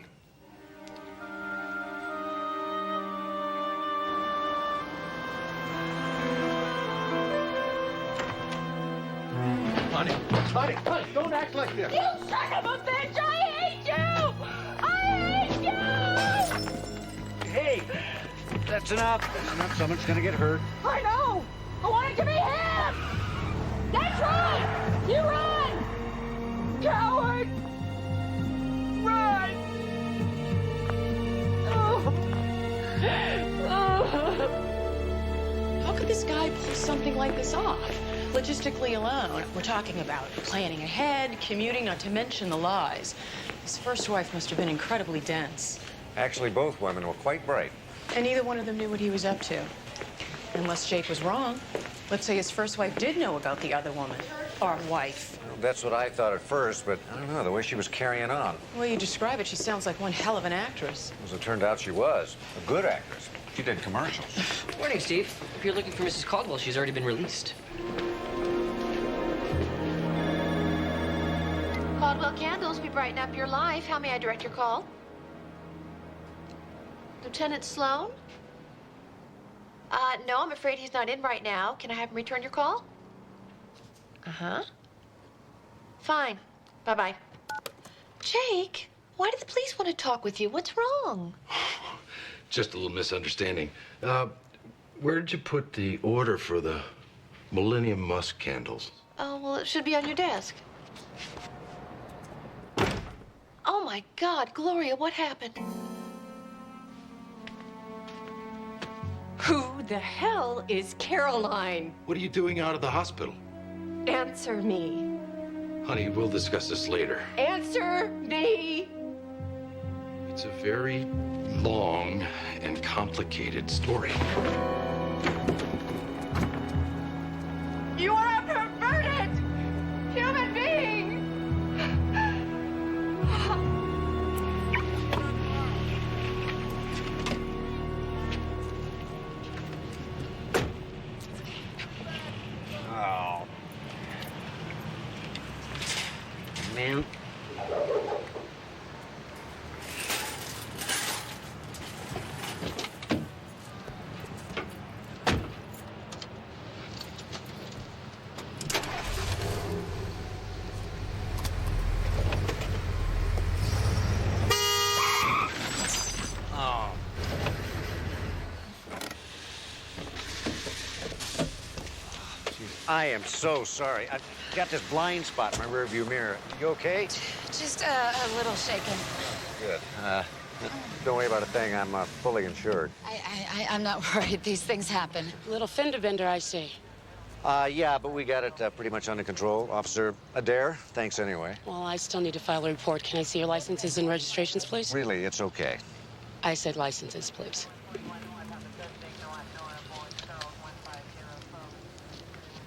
Honey, don't act like this. You son of a bitch! I hate you! I hate you! Hey, that's enough. That's enough. Someone's gonna get hurt. I know! I want it to be him! That's right! You run! Coward! Run! How could this guy pull something like this off? Logistically alone, we're talking about planning ahead, commuting, not to mention the lies. His first wife must have been incredibly dense. Actually, both women were quite bright. And neither one of them knew what he was up to. Unless Jake was wrong. Let's say his first wife did know about the other woman. Or wife. Well, that's what I thought at first, but I don't know, the way she was carrying on. The way you describe it, she sounds like one hell of an actress. As it turned out, she was a good actress. She did commercials. Morning, Steve. If you're looking for Mrs. Caldwell, she's already been released. Caldwell Candles, we brighten up your life. How may I direct your call? Lieutenant Sloan? No, I'm afraid he's not in right now. Can I have him return your call? Uh-huh. Fine. Bye-bye. Jake, why did the police want to talk with you? What's wrong? Just a little misunderstanding. Where did you put the order for the Millennium Musk candles? Oh, well, it should be on your desk. Oh, my God, Gloria, what happened? Who the hell is Caroline? What are you doing out of the hospital? Answer me. Honey, we'll discuss this later. Answer me. It's a very long and complicated story. You are a perverted human being! Oh. Man. Oh. I am so sorry. I've got this blind spot in my rearview mirror. You okay? Just a little shaken. Good. Don't worry about a thing. I'm fully insured. I'm not worried. These things happen. Little fender bender, I see. Yeah, but we got it pretty much under control. Officer Adair, thanks anyway. Well, I still need to file a report. Can I see your licenses and registrations, please? Really, it's okay. I said licenses, please.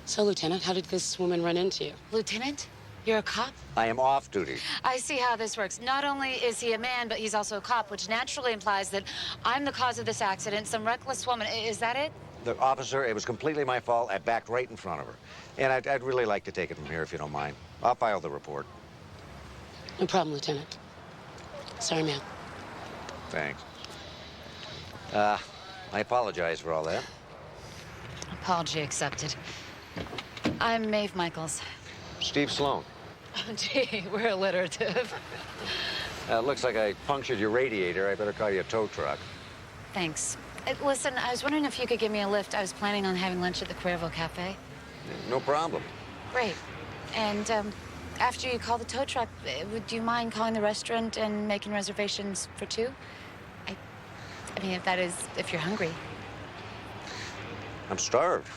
So, Lieutenant, how did this woman run into you? Lieutenant, you're a cop? I am off duty. I see how this works. Not only is he a man, but he's also a cop, which naturally implies that I'm the cause of this accident. Some reckless woman. Is that it? The officer, it was completely my fault. I backed right in front of her. And I'd really like to take it from here, if you don't mind. I'll file the report. No problem, Lieutenant. Sorry, ma'am. Thanks. I apologize for all that. Apology accepted. I'm Maeve Michaels. Steve Sloan. Oh, gee, we're alliterative. Looks like I punctured your radiator. I better call you a tow truck. Thanks. Listen, I was wondering if you could give me a lift. I was planning on having lunch at the Cuervo Cafe. No problem. Great. And after you call the tow truck, would you mind calling the restaurant and making reservations for two? I mean, if you're hungry. I'm starved.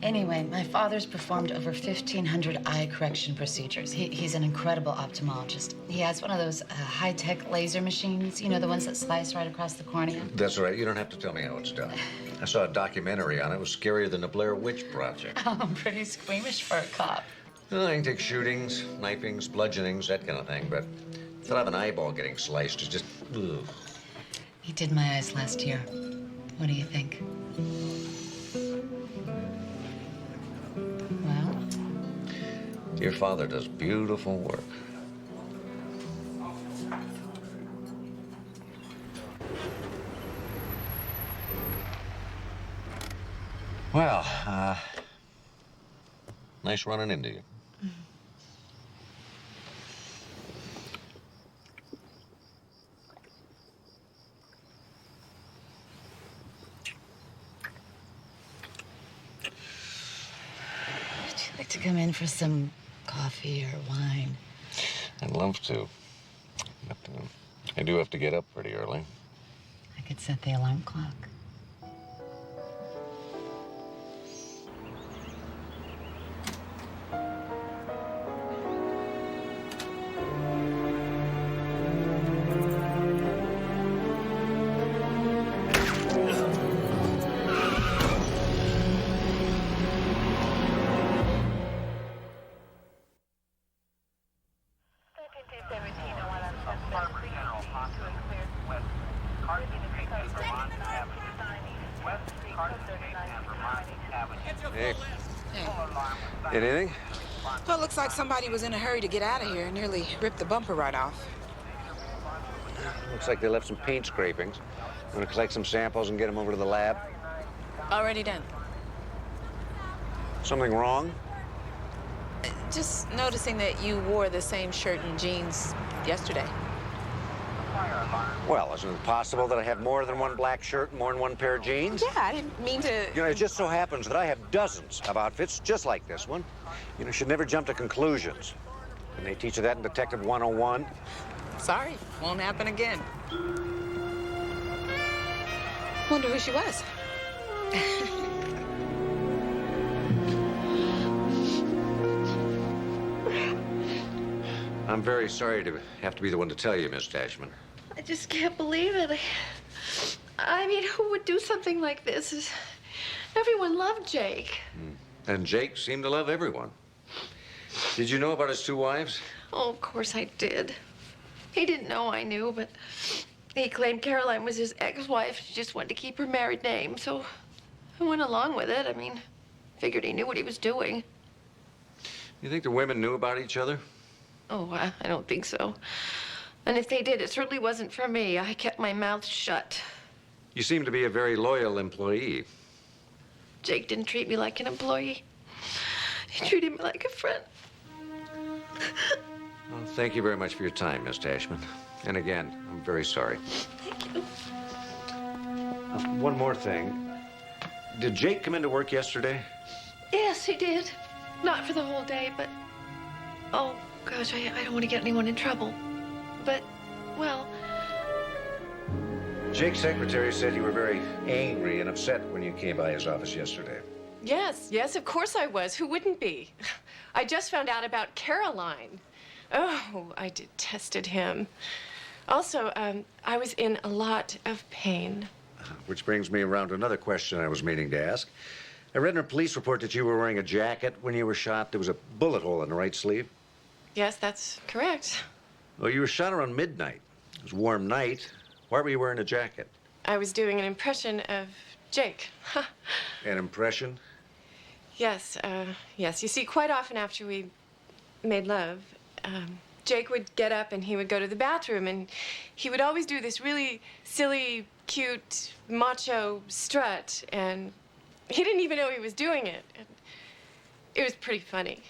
Anyway, my father's performed over 1,500 eye correction procedures. He's an incredible ophthalmologist. He has one of those high-tech laser machines, you know, the ones that slice right across the cornea. That's right. You don't have to tell me how it's done. I saw a documentary on it. It was scarier than the Blair Witch Project. Oh, I'm pretty squeamish for a cop. Well, I can take shootings, knifings, bludgeonings, that kind of thing, but I thought of an eyeball getting sliced is just, ugh. He did my eyes last year. What do you think? Well? Your father does beautiful work. Well, nice running into you. Would you like to come in for some coffee or wine? I'd love to. But I do have to get up pretty early. I could set the alarm clock. Hey. Anything? Well, it looks like somebody was in a hurry to get out of here and nearly ripped the bumper right off. Looks like they left some paint scrapings. I'm gonna collect some samples and get them over to the lab. Already done. Something wrong? Just noticing that you wore the same shirt and jeans yesterday. Well, isn't it possible that I have more than one black shirt and more than one pair of jeans? Yeah, I didn't mean to... You know, it just so happens that I have dozens of outfits just like this one. You know, you should never jump to conclusions. And they teach you that in Detective 101. Sorry, won't happen again. Wonder who she was. I'm very sorry to have to be the one to tell you, Miss Dashman. I just can't believe it. I mean, who would do something like this? Everyone loved Jake. And Jake seemed to love everyone. Did you know about his two wives? Oh, of course I did. He didn't know I knew, but he claimed Caroline was his ex-wife. She just wanted to keep her married name, so I went along with it. I mean, figured he knew what he was doing. You think the women knew about each other? Oh, I don't think so. And if they did, it certainly wasn't for me. I kept my mouth shut. You seem to be a very loyal employee. Jake didn't treat me like an employee. He treated me like a friend. Well, thank you very much for your time, Miss Dashman. And again, I'm very sorry. Thank you. One more thing. Did Jake come into work yesterday? Yes, he did. Not for the whole day, but... Oh, gosh, I don't want to get anyone in trouble. But, well... Jake's secretary said you were very angry and upset when you came by his office yesterday. Yes, of course I was. Who wouldn't be? I just found out about Caroline. Oh, I detested him. Also, I was in a lot of pain. Which brings me around to another question I was meaning to ask. I read in a police report that you were wearing a jacket when you were shot. There was a bullet hole in the right sleeve. Yes, that's correct. Well, you were shot around midnight. It was a warm night. Why were you wearing a jacket? I was doing an impression of Jake. An impression? Yes. You see, quite often after we made love, Jake would get up and he would go to the bathroom, and he would always do this really silly, cute, macho strut, and he didn't even know he was doing it. And it was pretty funny,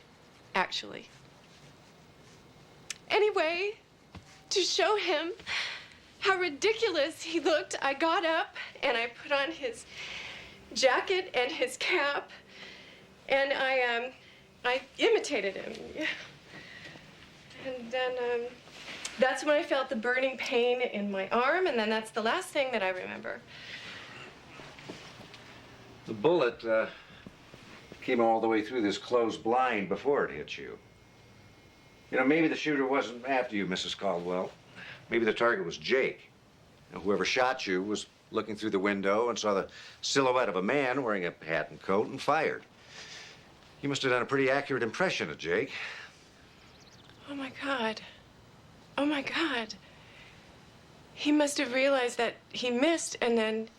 actually. Anyway, to show him how ridiculous he looked, I got up and I put on his jacket and his cap, and I imitated him. And then that's when I felt the burning pain in my arm, and then that's the last thing that I remember. The bullet came all the way through this closed blind before it hit you. You know, maybe the shooter wasn't after you, Mrs. Caldwell. Maybe the target was Jake. Now, whoever shot you was looking through the window and saw the silhouette of a man wearing a hat and coat and fired. You must have done a pretty accurate impression of Jake. Oh, my God. Oh, my God. He must have realized that he missed and then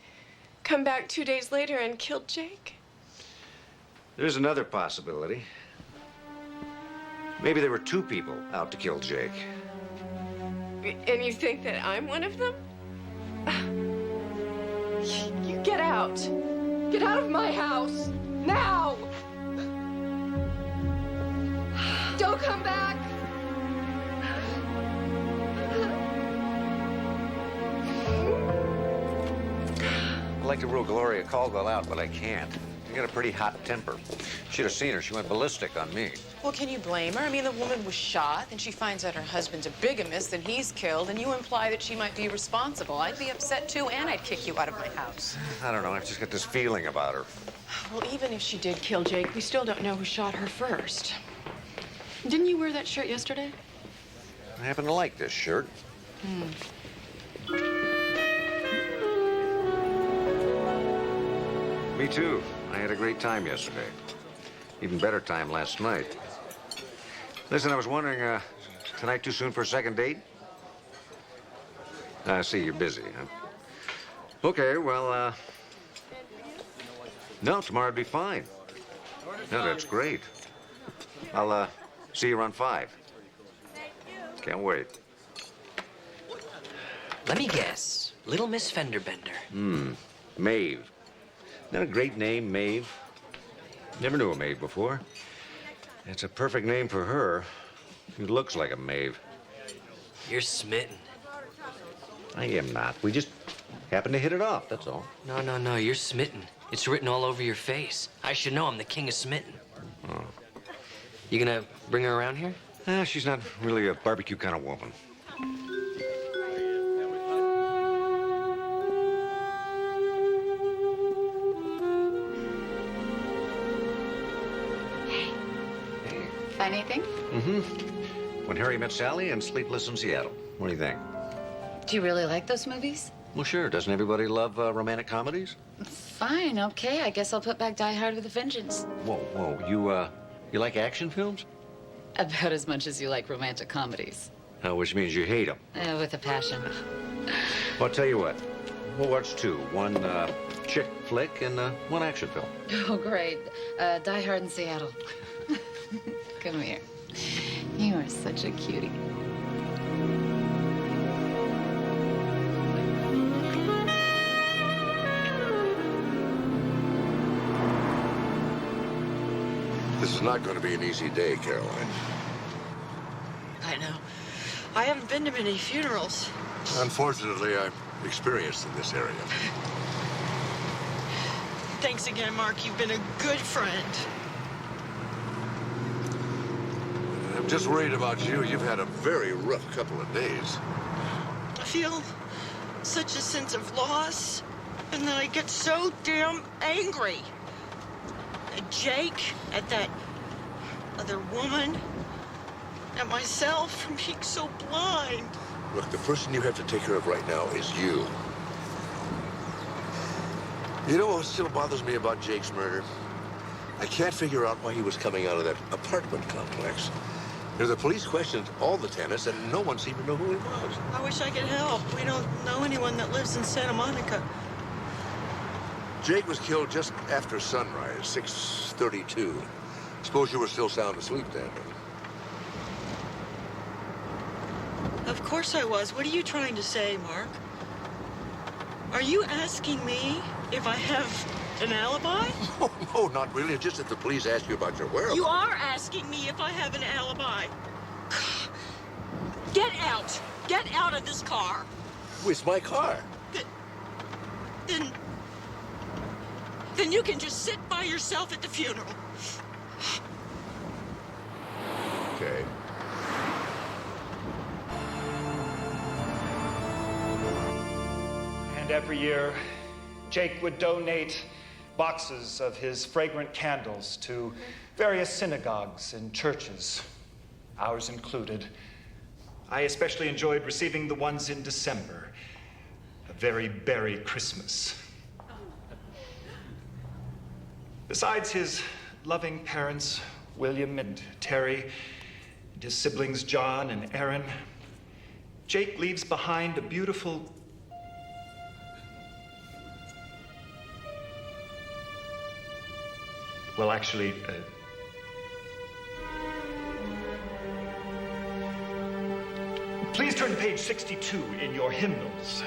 come back 2 days later and killed Jake. There's another possibility. Maybe there were two people out to kill Jake. And you think that I'm one of them? You get out. Get out of my house. Now! Don't come back! I'd like to rule Gloria Caldwell out, but I can't. She got a pretty hot temper. Should have seen her. She went ballistic on me. Well, can you blame her? I mean, the woman was shot, then she finds out her husband's a bigamist, and he's killed, and you imply that she might be responsible. I'd be upset, too, and I'd kick you out of my house. I don't know. I've just got this feeling about her. Well, even if she did kill Jake, we still don't know who shot her first. Didn't you wear that shirt yesterday? I happen to like this shirt. Me too. I had a great time yesterday. Even better time last night. Listen, I was wondering, tonight too soon for a second date? I see you're busy, huh? Okay, well, no, tomorrow'd be fine. No, that's great. I'll, see you around 5. Can't wait. Let me guess. Little Miss Fenderbender. Maeve. Isn't that a great name, Maeve? Never knew a Maeve before. It's a perfect name for her. She looks like a Maeve. You're smitten. I am not. We just happen to hit it off, that's all. No, you're smitten. It's written all over your face. I should know I'm the king of smitten. Oh. You gonna bring her around here? She's not really a barbecue kind of woman. Find anything? When Harry Met Sally and Sleepless in Seattle. What do you think? Do you really like those movies? Well, sure. Doesn't everybody love romantic comedies? Fine, okay. I guess I'll put back Die Hard with a Vengeance. Whoa. You like action films? About as much as you like romantic comedies. Which means you hate them. With a passion. Well, I'll tell you what. We'll watch 2. One chick flick and one action film. Oh, great. Die Hard in Seattle. Come here. You are such a cutie. This is not going to be an easy day, Caroline. I know. I haven't been to many funerals. Unfortunately, I'm experienced in this area. Thanks again, Mark. You've been a good friend. I'm just worried about you. You've had a very rough couple of days. I feel such a sense of loss, and then I get so damn angry. At Jake, at that other woman, at myself for being so blind. Look, the person you have to take care of right now is you. You know what still bothers me about Jake's murder? I can't figure out why he was coming out of that apartment complex. The police questioned all the tenants, and no one seemed to know who he was. I wish I could help. We don't know anyone that lives in Santa Monica. Jake was killed just after sunrise, 6:32. Suppose you were still sound asleep then. Of course I was. What are you trying to say, Mark? Are you asking me if I have an alibi? No, not really. It's just that the police asked you about your whereabouts. You are asking me if I have an alibi. Get out! Get out of this car! Oh, it's my car. Then you can just sit by yourself at the funeral. Okay. And every year, Jake would donate boxes of his fragrant candles to various synagogues and churches, ours included. I especially enjoyed receiving the ones in December, a very berry Christmas. Besides his loving parents, William and Terry, and his siblings John and Aaron, Jake leaves behind a beautiful well, actually, please turn to page 62 in your hymnals.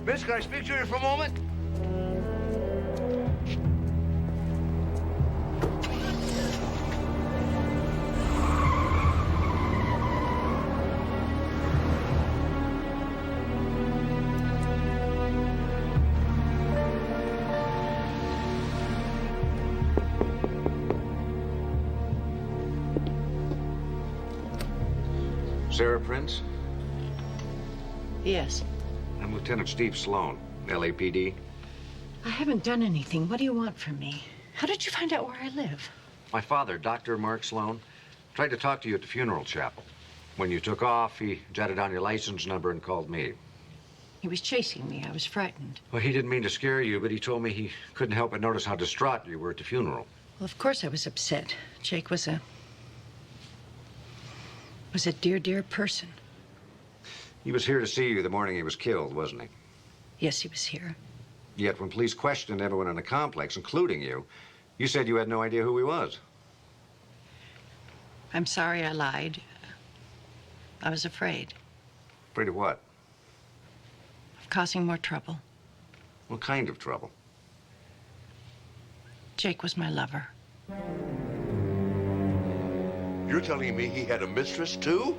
Miss, can I speak to you for a moment? Sarah Prince? Yes. I'm Lieutenant Steve Sloan, LAPD. I haven't done anything. What do you want from me? How did you find out where I live? My father, Dr. Mark Sloan, tried to talk to you at the funeral chapel. When you took off, he jotted down your license number and called me. He was chasing me. I was frightened. Well, he didn't mean to scare you, but he told me he couldn't help but notice how distraught you were at the funeral. Well, of course I was upset. Jake was a dear, dear person. He was here to see you the morning he was killed, wasn't he? Yes, he was here. Yet when police questioned everyone in the complex, including you, you said you had no idea who he was. I'm sorry I lied. I was afraid Afraid of what? of causing more trouble. What kind of trouble? Jake was my lover. You're telling me he had a mistress, too?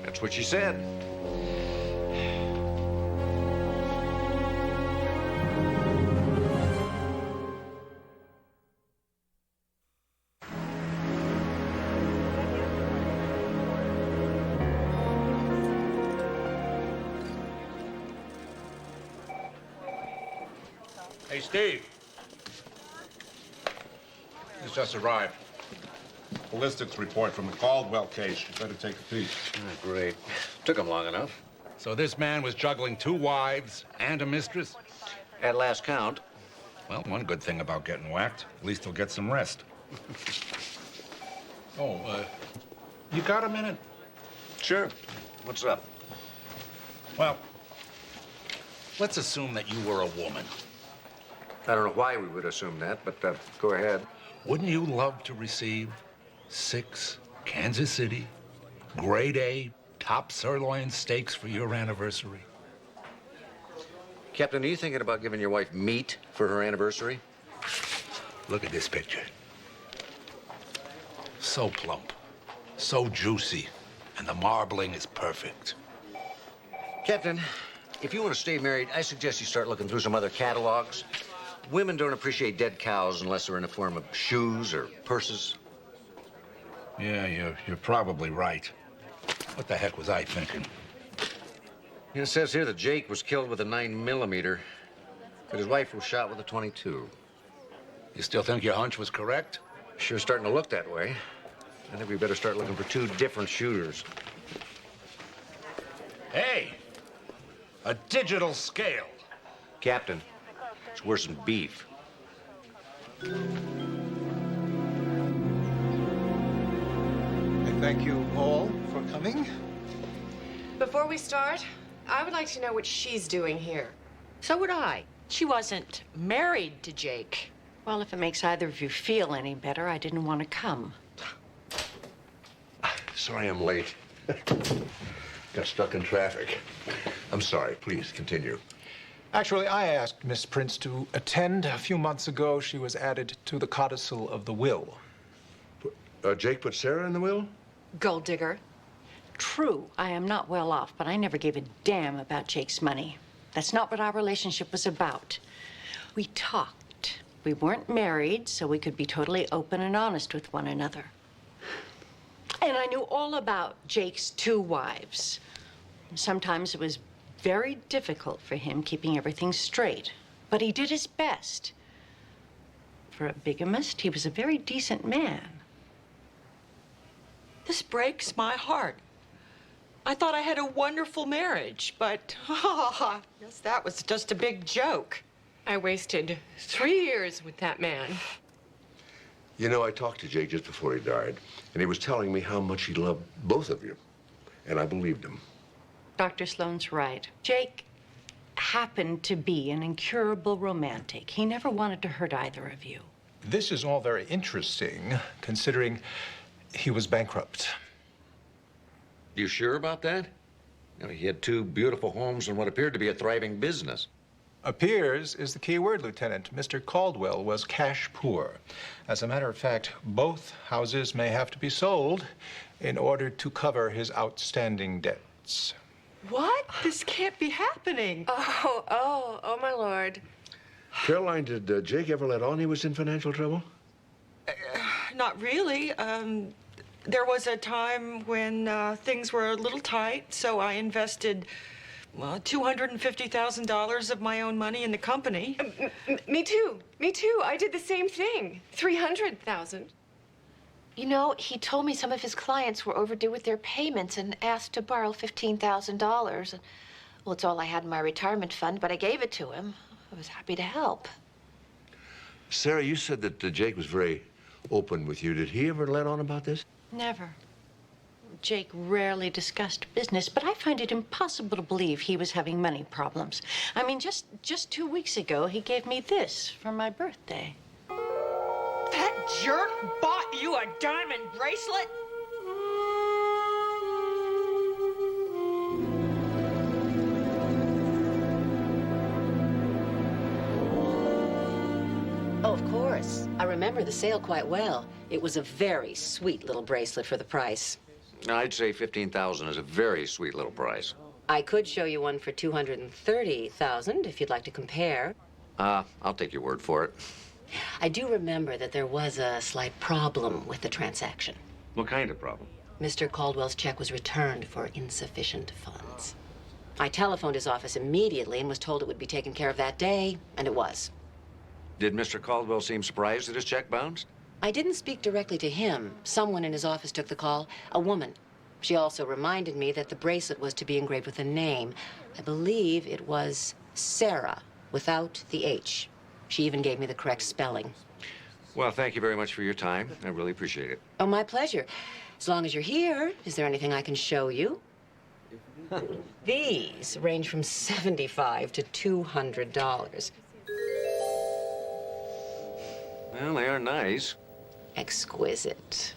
That's what she said. Hey, Steve. He's just arrived. Ballistics report from the Caldwell case. You better take a peek. Oh, great. Took him long enough. So this man was juggling 2 wives and a mistress? At last count. Well, one good thing about getting whacked, at least he'll get some rest. You got a minute? Sure. What's up? Well, let's assume that you were a woman. I don't know why we would assume that, but go ahead. Wouldn't you love to receive 6 Kansas City, grade A, top sirloin steaks for your anniversary? Captain, are you thinking about giving your wife meat for her anniversary? Look at this picture. So plump, so juicy, and the marbling is perfect. Captain, if you want to stay married, I suggest you start looking through some other catalogs. Women don't appreciate dead cows unless they're in the form of shoes or purses. Yeah, you're probably right. What the heck was I thinking? It says here that Jake was killed with a 9mm, but his wife was shot with a .22. You still think your hunch was correct? Sure starting to look that way. I think we better start looking for two different shooters. Hey, a digital scale. Captain, it's worse than beef. I thank you all for coming. Before we start, I would like to know what she's doing here. So would I. She wasn't married to Jake. Well, if it makes either of you feel any better, I didn't want to come. Sorry I'm late. Got stuck in traffic. I'm sorry. Please continue. Actually, I asked Miss Prince to attend. A few months ago, she was added to the codicil of the will. Jake put Sarah in the will? Gold digger. True, I am not well off, but I never gave a damn about Jake's money. That's not what our relationship was about. We talked. We weren't married, so we could be totally open and honest with one another. And I knew all about Jake's 2 wives. Sometimes it was very difficult for him keeping everything straight, but he did his best. For a bigamist, he was a very decent man. This breaks my heart. I thought I had a wonderful marriage, but yes, that was just a big joke. I wasted 3 years with that man. You know, I talked to Jake just before he died, and he was telling me how much he loved both of you. And I believed him. Dr. Sloan's right. Jake happened to be an incurable romantic. He never wanted to hurt either of you. This is all very interesting, considering he was bankrupt. You sure about that? You know, he had 2 beautiful homes and what appeared to be a thriving business. Appears is the key word, Lieutenant. Mr. Caldwell was cash poor. As a matter of fact, both houses may have to be sold in order to cover his outstanding debts. What? This can't be happening. Oh, my lord. Caroline, did Jake ever let on he was in financial trouble? Not really. There was a time when things were a little tight, so I invested $250,000 of my own money in the company. Me too. Me too. I did the same thing. 300,000. You know, he told me some of his clients were overdue with their payments and asked to borrow $15,000. Well, it's all I had in my retirement fund, but I gave it to him. I was happy to help. Sarah, you said that Jake was very open with you. Did he ever let on about this? Never. Jake rarely discussed business, but I find it impossible to believe he was having money problems. I mean, just 2 weeks ago, he gave me this for my birthday. That jerk bought you a diamond bracelet? Oh, of course. I remember the sale quite well. It was a very sweet little bracelet for the price. I'd say $15,000 is a very sweet little price. I could show you one for $230,000 if you'd like to compare. I'll take your word for it. I do remember that there was a slight problem with the transaction. What kind of problem? Mr. Caldwell's check was returned for insufficient funds. I telephoned his office immediately and was told it would be taken care of that day, and it was. Did Mr. Caldwell seem surprised that his check bounced? I didn't speak directly to him. Someone in his office took the call, a woman. She also reminded me that the bracelet was to be engraved with a name. I believe it was Sarah, without the H. She even gave me the correct spelling. Well, thank you very much for your time. I really appreciate it. Oh, my pleasure. As long as you're here, is there anything I can show you? These range from $75 to $200. Well, they are nice. Exquisite.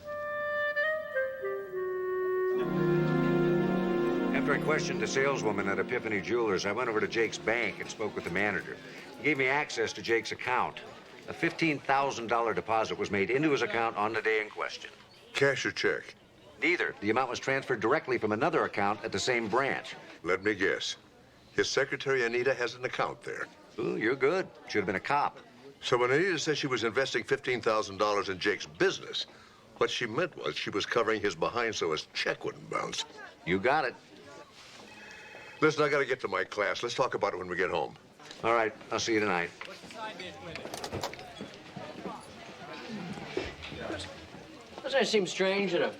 Have After I questioned the saleswoman at Epiphany Jewelers, I went over to Jake's bank and spoke with the manager. He gave me access to Jake's account. A $15,000 deposit was made into his account on the day in question. Cash or check? Neither. The amount was transferred directly from another account at the same branch. Let me guess. His secretary, Anita, has an account there. Ooh, you're good. Should have been a cop. So when Anita said she was investing $15,000 in Jake's business, what she meant was she was covering his behind so his check wouldn't bounce. You got it. Listen, I gotta get to my class. Let's talk about it when we get home. All right, I'll see you tonight. Doesn't it seem strange that a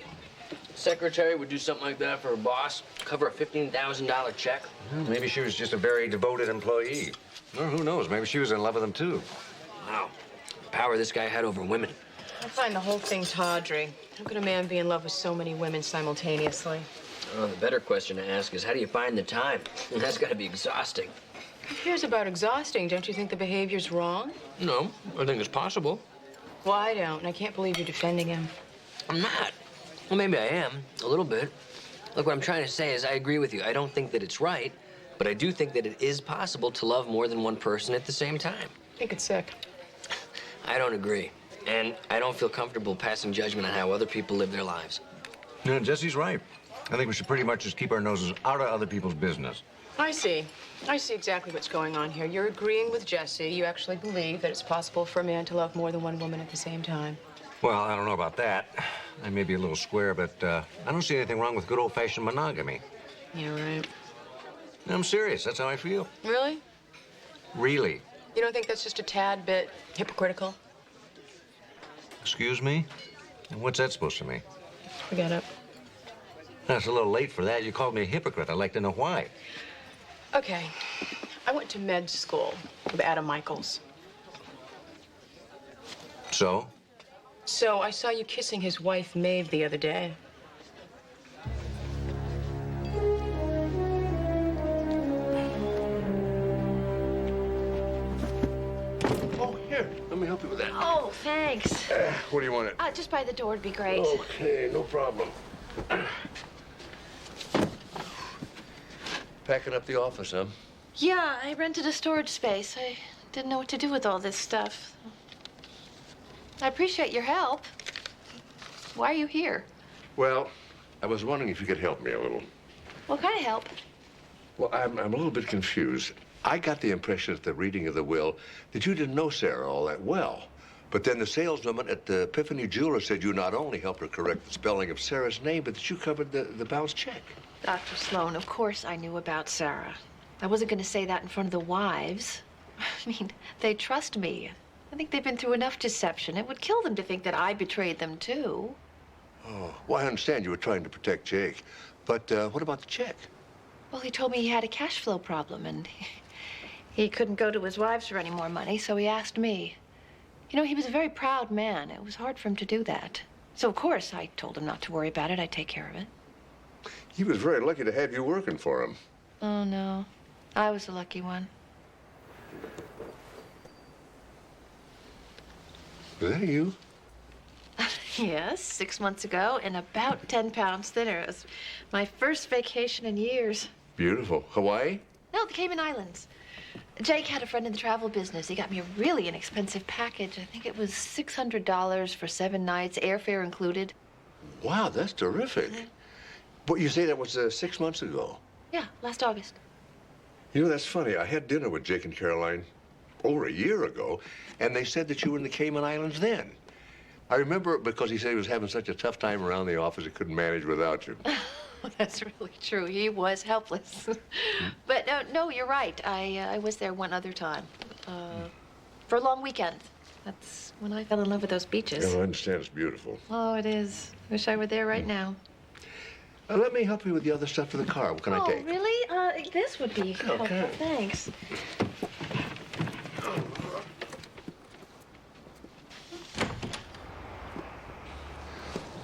secretary would do something like that for her boss? Cover a $15,000 check? Well, maybe she was just a very devoted employee. Or who knows, maybe she was in love with him too. Wow. The power this guy had over women. I find the whole thing tawdry. How could a man be in love with so many women simultaneously? Well, the better question to ask is, how do you find the time? That's got to be exhausting. Who cares about exhausting? Don't you think the behavior's wrong? No, I think it's possible. Well, I don't, and I can't believe you're defending him. I'm not. Well, maybe I am, a little bit. Look, what I'm trying to say is I agree with you. I don't think that it's right, but I do think that it is possible to love more than one person at the same time. I think it's sick. I don't agree. And I don't feel comfortable passing judgment on how other people live their lives. No, Jesse's right. I think we should pretty much just keep our noses out of other people's business. I see. I see exactly what's going on here. You're agreeing with Jesse. You actually believe that it's possible for a man to love more than one woman at the same time. Well, I don't know about that. I may be a little square, but I don't see anything wrong with good old-fashioned monogamy. Yeah, right. I'm serious. That's how I feel. Really? Really. You don't think that's just a tad bit hypocritical? Excuse me? And what's that supposed to mean? Forget it. That's a little late for that. You called me a hypocrite. I'd like to know why. Okay. I went to med school with Adam Michaels. So? So I saw you kissing his wife, Maeve, the other day. Oh, here. Let me help you with that. Oh, thanks. What do you want? Just by the door would be great. Okay, no problem. Packing up the office, huh? Yeah, I rented a storage space. I didn't know what to do with all this stuff. I appreciate your help. Why are you here? Well, I was wondering if you could help me a little. What kind of help? Well, I'm a little bit confused. I got the impression at the reading of the will that you didn't know Sarah all that well. But then the saleswoman at the Epiphany Jeweler said you not only helped her correct the spelling of Sarah's name, but that you covered the bounced check. Dr. Sloan, of course I knew about Sarah. I wasn't going to say that in front of the wives. I mean, they trust me. I think they've been through enough deception. It would kill them to think that I betrayed them, too. Oh, well, I understand you were trying to protect Jake. But what about the check? Well, he told me he had a cash flow problem, and he couldn't go to his wives for any more money, so he asked me. You know, he was a very proud man. It was hard for him to do that. So, of course, I told him not to worry about it. I'd take care of it. He was very lucky to have you working for him. Oh, no. I was the lucky one. Is that you? Yes, 6 months ago, and about 10 pounds thinner. It was my first vacation in years. Beautiful. Hawaii? No, the Cayman Islands. Jake had a friend in the travel business. He got me a really inexpensive package. I think it was $600 for 7 nights, airfare included. Wow, that's terrific. But you say that was 6 months ago? Yeah, last August. You know, that's funny. I had dinner with Jake and Caroline over a year ago, and they said that you were in the Cayman Islands then. I remember it because he said he was having such a tough time around the office he couldn't manage without you. That's really true. He was helpless. But no, you're right. I was there one other time. For a long weekend. That's when I fell in love with those beaches. Yeah, I understand. It's beautiful. Oh, it is. Wish I were there right now. Let me help you with the other stuff for the car. What can I take? Oh, really? This would be helpful. Thanks.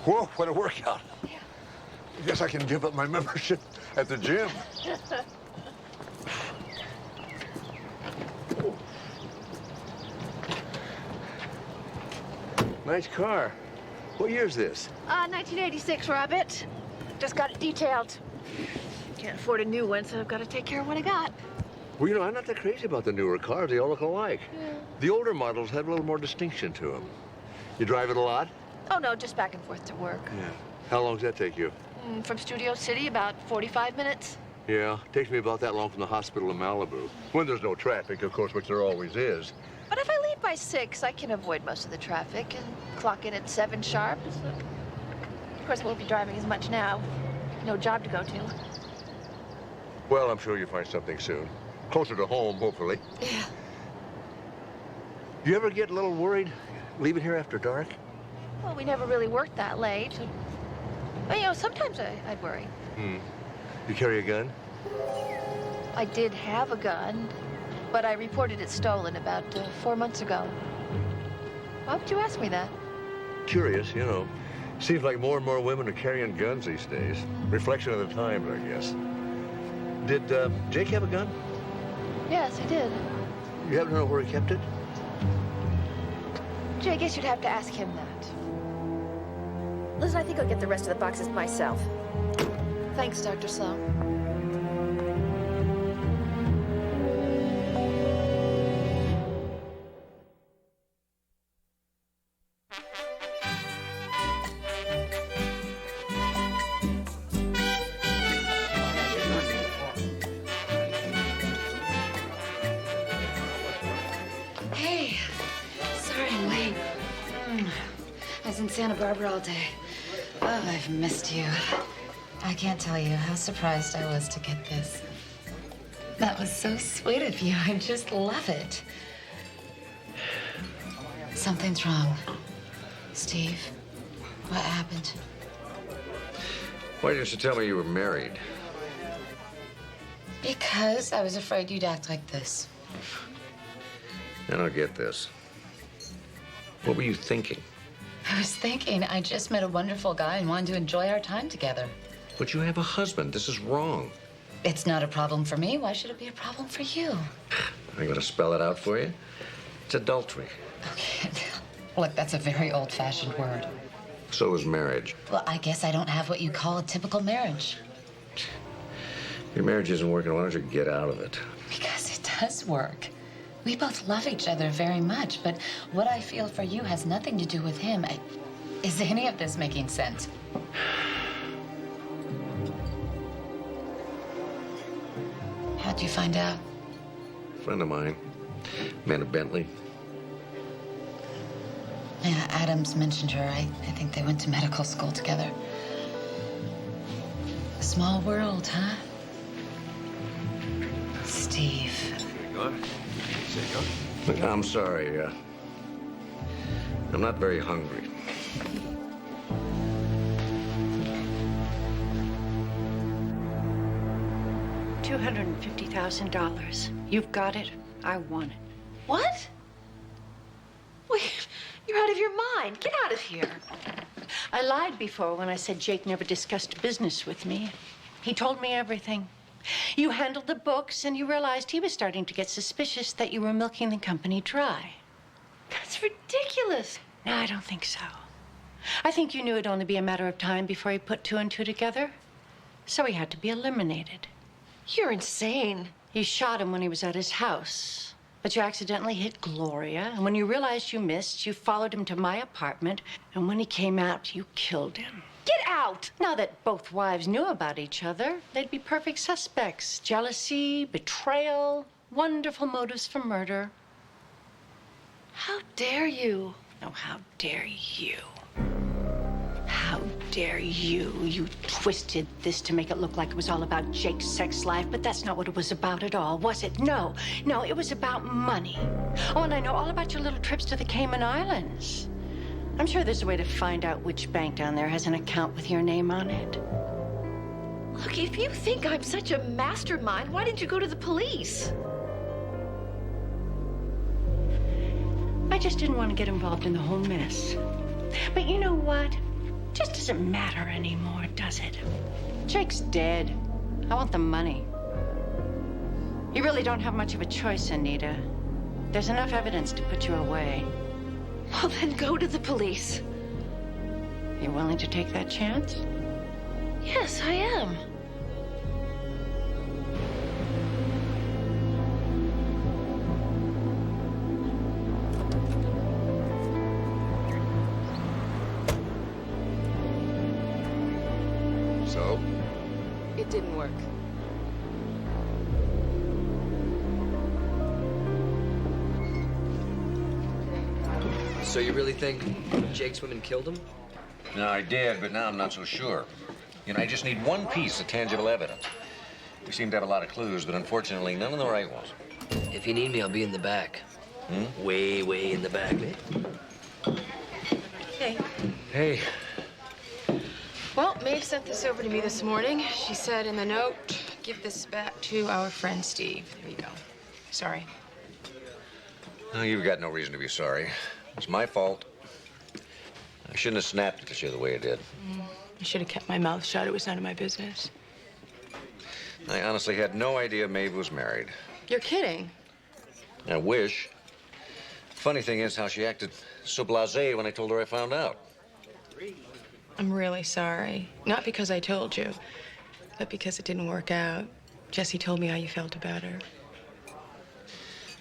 Whoa, what a workout. I guess I can give up my membership at the gym. Nice car. What year is this? 1986, Rabbit. Just got it detailed. Can't afford a new one, so I've got to take care of what I got. Well, you know, I'm not that crazy about the newer cars. They all look alike. Yeah. The older models have a little more distinction to them. You drive it a lot? Oh, no, just back and forth to work. Yeah. How long does that take you? From Studio City, about 45 minutes. Yeah, takes me about that long from the hospital to Malibu. When there's no traffic, of course, which there always is. But if I leave by 6, I can avoid most of the traffic and clock in at 7 sharp. So, of course, I won't be driving as much now. No job to go to. Well, I'm sure you'll find something soon. Closer to home, hopefully. Yeah. You ever get a little worried leaving here after dark? Well, we never really worked that late. But, you know, sometimes I'd worry. You carry a gun? I did have a gun, but I reported it stolen about 4 months ago. Why would you ask me that? Curious, you know. Seems like more and more women are carrying guns these days. Reflection of the times, I guess. Did Jake have a gun? Yes, he did. You happen to know where he kept it? Gee, I guess you'd have to ask him that. Listen, I think I'll get the rest of the boxes myself. Thanks, Dr. Sloan. Hey, sorry I'm late. I was in Santa Barbara all day. Oh, I've missed you. I can't tell you how surprised I was to get this. That was so sweet of you. I just love it. Something's wrong. Steve, what happened? Why didn't you tell me you were married? Because I was afraid you'd act like this. I don't get this. What were you thinking? I was thinking I just met a wonderful guy and wanted to enjoy our time together. But you have a husband. This is wrong. It's not a problem for me. Why should it be a problem for you? I'm going to spell it out for you. It's adultery. Okay. Look, that's a very old-fashioned word. So is marriage. Well, I guess I don't have what you call a typical marriage. Your marriage isn't working. Why don't you get out of it? Because it does work. We both love each other very much, but what I feel for you has nothing to do with him. Is any of this making sense? How'd you find out? A friend of mine, Amanda Bentley. Yeah, Adams mentioned her. I think they went to medical school together. A small world, huh? Steve. I'm sorry. I'm not very hungry. $250,000. You've got it. I want it. What? Wait, you're out of your mind. Get out of here. I lied before when I said Jake never discussed business with me. He told me everything. You handled the books, and you realized he was starting to get suspicious that you were milking the company dry. That's ridiculous. No, I don't think so. I think you knew it'd only be a matter of time before he put 2 and 2 together. So he had to be eliminated. You're insane. You shot him when he was at his house, but you accidentally hit Gloria. And when you realized you missed, you followed him to my apartment. And when he came out, you killed him. Get out! Now that both wives knew about each other, they'd be perfect suspects. Jealousy, betrayal, wonderful motives for murder. How dare you? Oh, how dare you? How dare you? You twisted this to make it look like it was all about Jake's sex life, but that's not what it was about at all, was it? No, it was about money. Oh, and I know all about your little trips to the Cayman Islands. I'm sure there's a way to find out which bank down there has an account with your name on it. Look, if you think I'm such a mastermind, why didn't you go to the police? I just didn't want to get involved in the whole mess. But you know what? It just doesn't matter anymore, does it? Jake's dead. I want the money. You really don't have much of a choice, Anita. There's enough evidence to put you away. Well, then go to the police. You willing to take that chance? Yes, I am. It didn't work. So you really think Jake's women killed him? No, I did, but now I'm not so sure. You know, I just need one piece of tangible evidence. We seem to have a lot of clues, but unfortunately, none of the right ones. If you need me, I'll be in the back. Hmm? Way, way in the back. Hey. Hey. Well, Maeve sent this over to me this morning. She said in the note, give this back to our friend Steve. There you go. Sorry. No, you've got no reason to be sorry. It's my fault. I shouldn't have snapped at you the way I did. I should have kept my mouth shut. It was none of my business. I honestly had no idea Maeve was married. You're kidding. I wish. Funny thing is how she acted so blasé when I told her I found out. I'm really sorry. Not because I told you, but because it didn't work out. Jesse told me how you felt about her.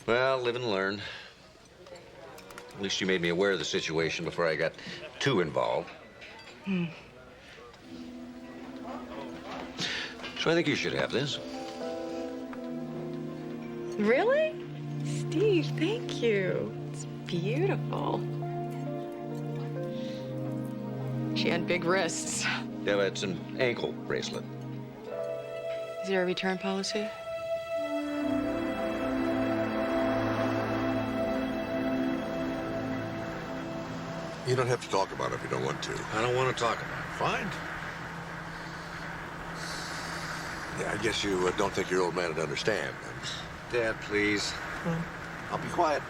Well, live and learn. At least you made me aware of the situation before I got too involved. So I think you should have this. Really? Steve, thank you. It's beautiful. She had big wrists. Yeah, it's an ankle bracelet. Is there a return policy? You don't have to talk about it if you don't want to. I don't want to talk about it. Fine. Yeah, I guess you don't think your old man would understand. Dad, please. I'll be quiet.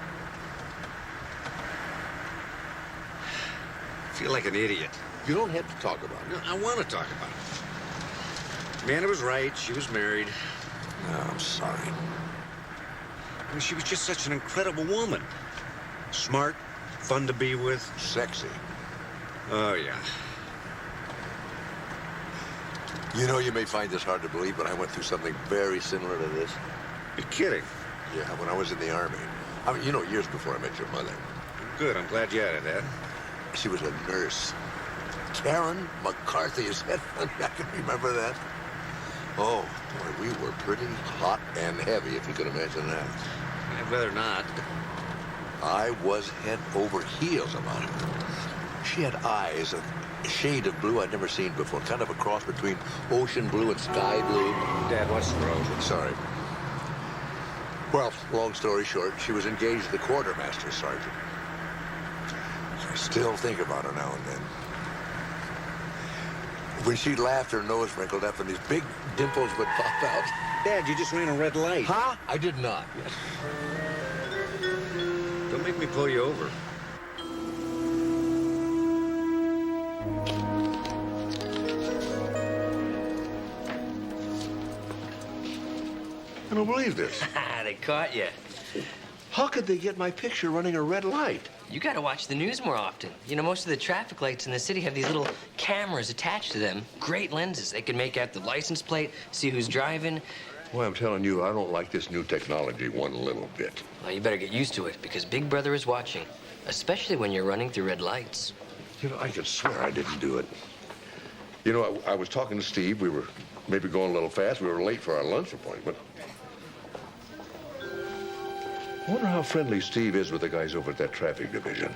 I feel like an idiot. You don't have to talk about it. No, I want to talk about it. Amanda was right. She was married. No, I'm sorry. I mean, she was just such an incredible woman. Smart, fun to be with. Sexy. Oh, yeah. You know, you may find this hard to believe, but I went through something very similar to this. You're kidding. Yeah, when I was in the Army. I mean, you know, years before I met your mother. Good, I'm glad you added that. She was a nurse. Karen McCarthy, is that funny? I can remember that. Oh, boy, we were pretty hot and heavy, if you can imagine that. I'd rather not. I was head over heels about her. She had eyes of a shade of blue I'd never seen before, kind of a cross between ocean blue and sky blue. Dad, what's the road? Sorry. Well, long story short, she was engaged to the quartermaster sergeant. I still think about her now and then. When she laughed, her nose wrinkled up and these big dimples would pop out. Dad, you just ran a red light. Huh? I did not. Don't make me pull you over. I don't believe this. They caught you. How could they get my picture running a red light? You gotta watch the news more often. You know, most of the traffic lights in the city have these little cameras attached to them. Great lenses. They can make out the license plate, see who's driving. Well, I'm telling you, I don't like this new technology one little bit. Well, you better get used to it, because Big Brother is watching, especially when you're running through red lights. You know, I could swear I didn't do it. You know, I was talking to Steve. We were maybe going a little fast. We were late for our lunch appointment. I wonder how friendly Steve is with the guys over at that traffic division.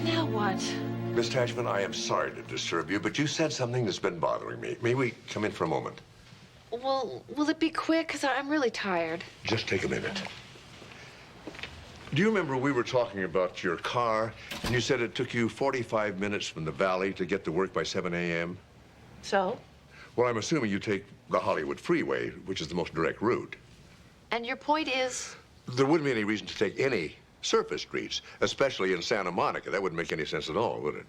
Now what? Miss Tashman, I am sorry to disturb you, but you said something that's been bothering me. May we come in for a moment? Well, will it be quick? Because I'm really tired. Just take a minute. Do you remember we were talking about your car, and you said it took you 45 minutes from the valley to get to work by 7 a.m.? So? Well, I'm assuming you take the Hollywood Freeway, which is the most direct route. And your point is? There wouldn't be any reason to take any surface streets, especially in Santa Monica. That wouldn't make any sense at all, would it?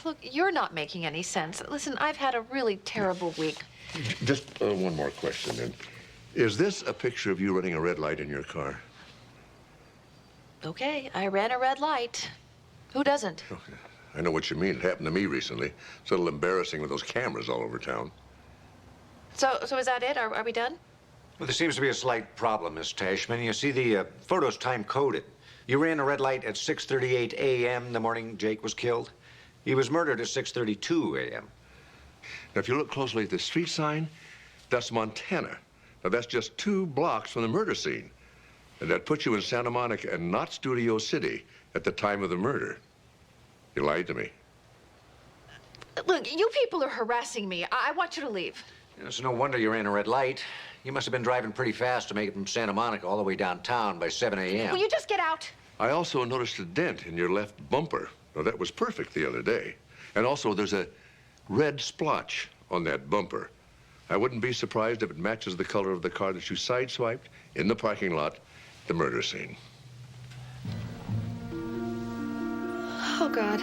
Look, you're not making any sense. Listen, I've had a really terrible week. Just one more question, then. Is this a picture of you running a red light in your car? Okay, I ran a red light. Who doesn't? I know what you mean. It happened to me recently. It's a little embarrassing with those cameras all over town. So is that it? Are we done? Well, there seems to be a slight problem, Miss Tashman. You see, the photo's time-coded. You ran a red light at 6:38 a.m. the morning Jake was killed. He was murdered at 6:32 a.m. Now, if you look closely at the street sign, that's Montana. Now, that's just 2 blocks from the murder scene. And that puts you in Santa Monica and not Studio City at the time of the murder. You lied to me. Look, you people are harassing me. I want you to leave. It's no wonder you ran a red light. You must have been driving pretty fast to make it from Santa Monica all the way downtown by 7 a.m. Will you just get out? I also noticed a dent in your left bumper. Now, that was perfect the other day. And also, there's a red splotch on that bumper. I wouldn't be surprised if it matches the color of the car that you sideswiped in the parking lot, the murder scene. Oh, God.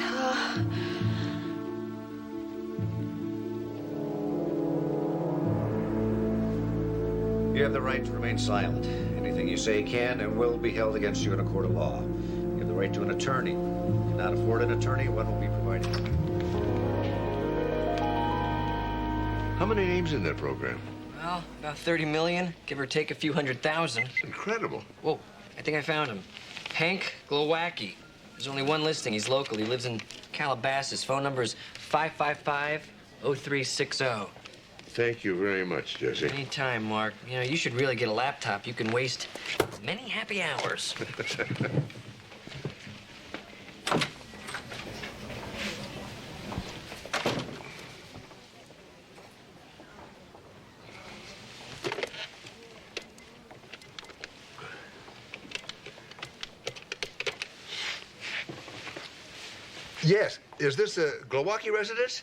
You have the right to remain silent. Anything you say can and will be held against you in a court of law. You have the right to an attorney. If you cannot afford an attorney, one will be provided. How many names in that program? Well, about 30 million, give or take a few 100,000. It's incredible. Whoa, I think I found him. Hank Glowacki. There's only one listing. He's local. He lives in Calabasas. Phone number is 555-0360. Thank you very much, Jesse. Anytime, Mark. You know, you should really get a laptop. You can waste many happy hours. Yes. Is this a Glowacki residence?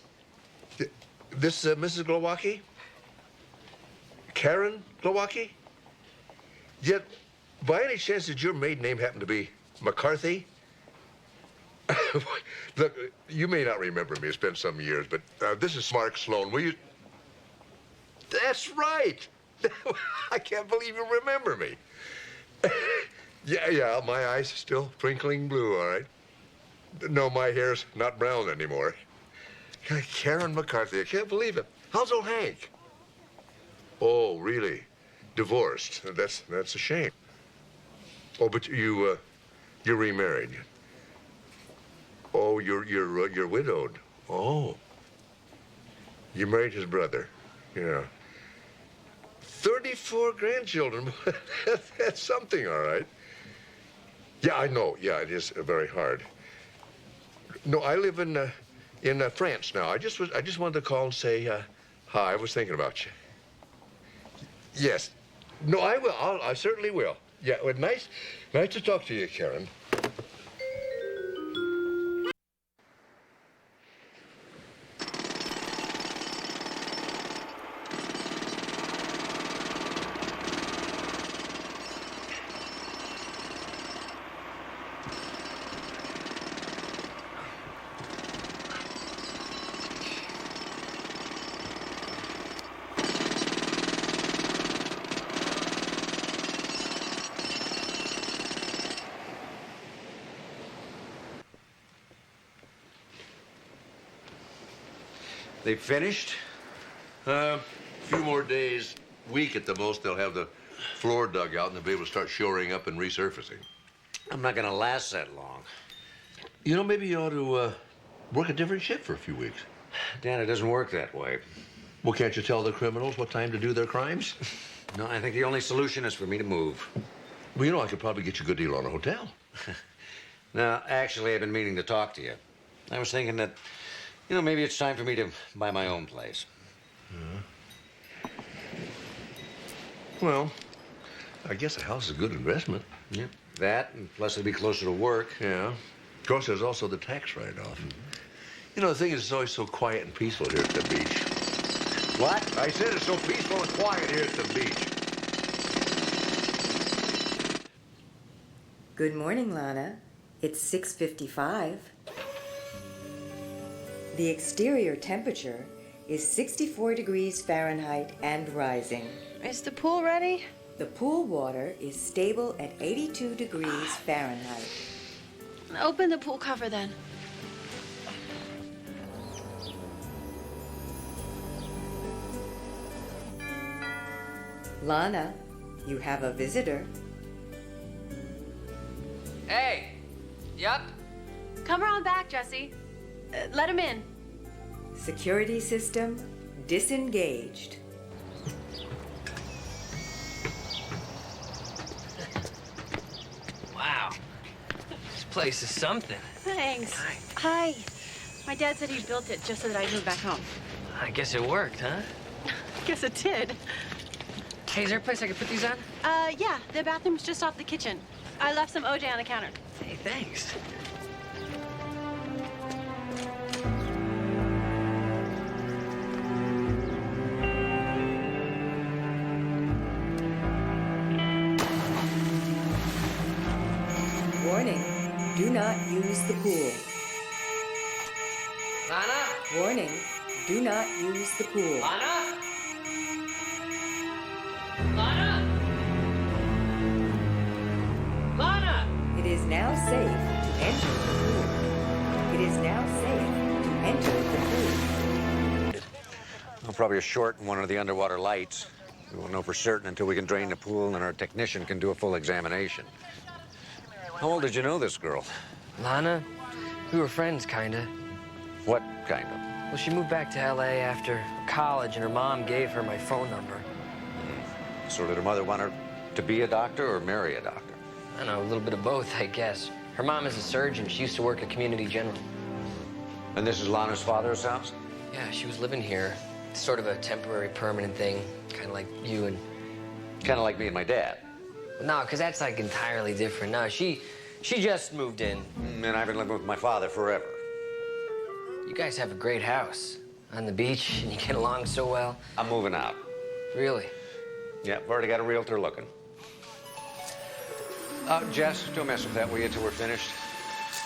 This Mrs. Glowacki? Karen Glowacki? Yet, by any chance, did your maiden name happen to be McCarthy? Look, you may not remember me. It's been some years, but this is Mark Sloan. Will you... That's right. I can't believe you remember me. Yeah, my eyes are still twinkling blue, all right. No, my hair's not brown anymore. Karen McCarthy, I can't believe it. How's old Hank? Oh, really? Divorced? That's a shame. Oh, but you're remarried. Oh, you're widowed. Oh. You married his brother. Yeah. 34 grandchildren. That's something, all right. Yeah, I know. Yeah, it is very hard. No, I live in France now. I just wanted to call and say hi. I was thinking about you. Yes. No, I will. I certainly will. Yeah. Well, nice to talk to you, Karen. They finished? A few more days, week at the most, they'll have the floor dug out and they'll be able to start shoring up and resurfacing. I'm not gonna last that long. You know, maybe you ought to work a different shift for a few weeks. Dan, it doesn't work that way. Well, can't you tell the criminals what time to do their crimes? No, I think the only solution is for me to move. Well, you know, I could probably get you a good deal on a hotel. No, actually, I've been meaning to talk to you. I was thinking that, you know, maybe it's time for me to buy my own place. Well, I guess a house is a good investment. Yeah, that, and plus it'll be closer to work. Yeah. Of course, there's also the tax write-off. You know, the thing is, it's always so quiet and peaceful here at the beach. What? I said it's so peaceful and quiet here at the beach. Good morning, Lana. It's 6:55. The exterior temperature is 64 degrees Fahrenheit and rising. Is the pool ready? The pool water is stable at 82 degrees Fahrenheit. Open the pool cover then. Lana, you have a visitor. Hey! Yup? Come around back, Jesse. Let him in. Security system disengaged. Wow. This place is something. Thanks. Hi. My dad said he built it just so that I'd move back home. I guess it worked, huh? Guess it did. Hey, is there a place I could put these on? Yeah, the bathroom's just off the kitchen. I left some OJ on the counter. Hey, thanks. Warning, do not use the pool. Lana? Warning, do not use the pool. Lana? Lana? Lana? It is now safe to enter the pool. It is now safe to enter the pool. Well, probably a short in one of the underwater lights. We won't know for certain until we can drain the pool and our technician can do a full examination. How old did you know this girl? Lana? We were friends, kinda. What kind of? Well, she moved back to LA after college, and her mom gave her my phone number. So did her mother want her to be a doctor or marry a doctor? I don't know, a little bit of both, I guess. Her mom is a surgeon. She used to work at Community General. And this is Lana's father's house? Yeah, she was living here. It's sort of a temporary, permanent thing, kind of like you and... Kind of like me and my dad. No, because that's like entirely different. No, she just moved in. And I've been living with my father forever. You guys have a great house on the beach, and you get along so well. I'm moving out. Really? Yeah, I've already got a realtor looking. Jess, don't mess with that, will you, till we're finished?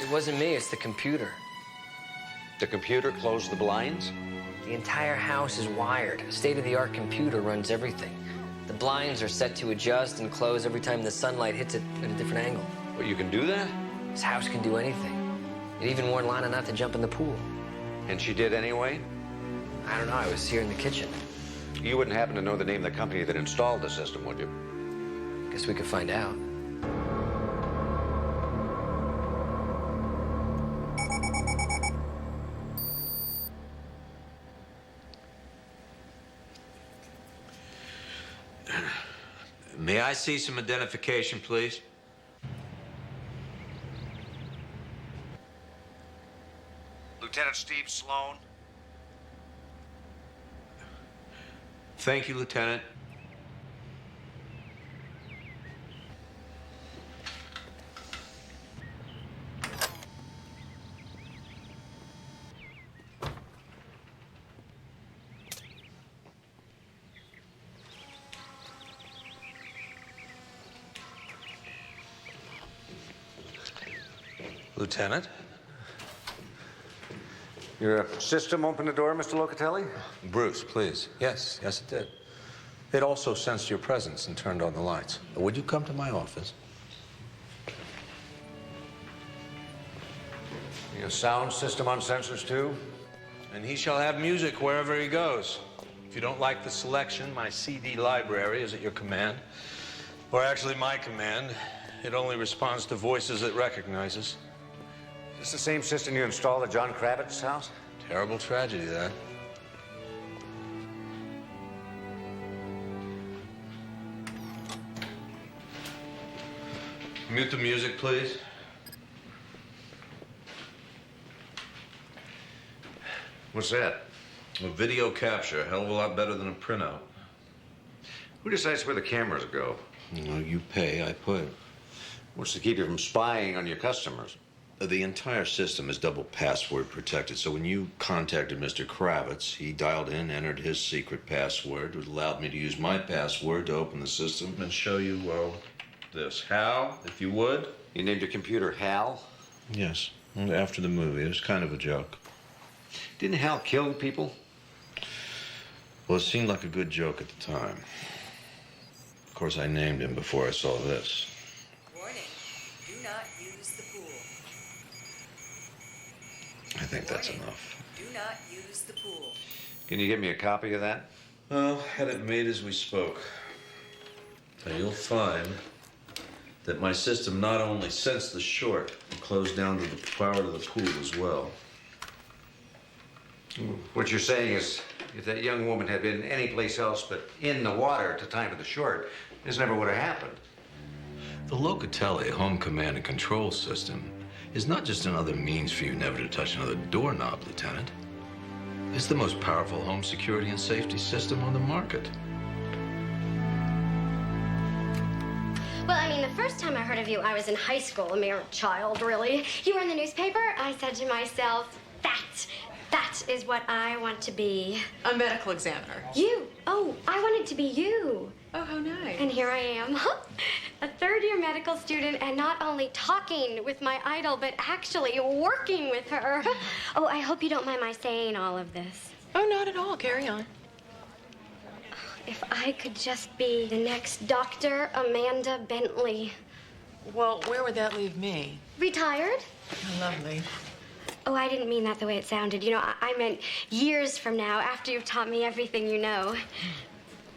It wasn't me, it's the computer. The computer closed the blinds? The entire house is wired. A state-of-the-art computer runs everything. The blinds are set to adjust and close every time the sunlight hits it at a different angle. Well, you can do that? This house can do anything. It even warned Lana not to jump in the pool. And she did anyway? I don't know, I was here in the kitchen. You wouldn't happen to know the name of the company that installed the system, would you? Guess we could find out. May I see some identification, please? Lieutenant Steve Sloan. Thank you, Lieutenant. Lieutenant? Your system opened the door, Mr. Locatelli? Bruce, please. Yes, it did. It also sensed your presence and turned on the lights. Would you come to my office? Your sound system on sensors, too? And he shall have music wherever he goes. If you don't like the selection, my CD library is at your command. Or actually my command. It only responds to voices it recognizes. Is this the same system you installed at John Kravitz's house? Terrible tragedy, that. Mute the music, please. What's that? A video capture, a hell of a lot better than a printout. Who decides where the cameras go? You pay, I put. What's to keep you from spying on your customers? The entire system is double password protected, so when you contacted Mr. Kravitz, he dialed in, entered his secret password, which allowed me to use my password to open the system and show you, well, this. Hal, if you would. You named your computer Hal? Yes, after the movie. It was kind of a joke. Didn't Hal kill people? Well, it seemed like a good joke at the time. Of course, I named him before I saw this. Warning, do not use the pool. I think that's enough. Do not use the pool. Can you give me a copy of that? Well, had it made as we spoke. Now, you'll find that my system not only sensed the short, but closed down to the power to the pool as well. What you're saying is, if that young woman had been anyplace else but in the water at the time of the short, this never would have happened. The Locatelli home command and control system is not just another means for you never to touch another doorknob, Lieutenant. It's the most powerful home security and safety system on the market. Well, I mean, the first time I heard of you, I was in high school, a mere child, really. You were in the newspaper. I said to myself, that is what I want to be. A medical examiner. You. Oh, I wanted to be you. Oh, how nice. And here I am, a third-year medical student, and not only talking with my idol, but actually working with her. Oh, I hope you don't mind my saying all of this. Oh, not at all. Carry on. If I could just be the next Dr. Amanda Bentley. Well, where would that leave me? Retired? Oh, lovely. Oh, I didn't mean that the way it sounded. You know, I meant years from now, after you've taught me everything you know.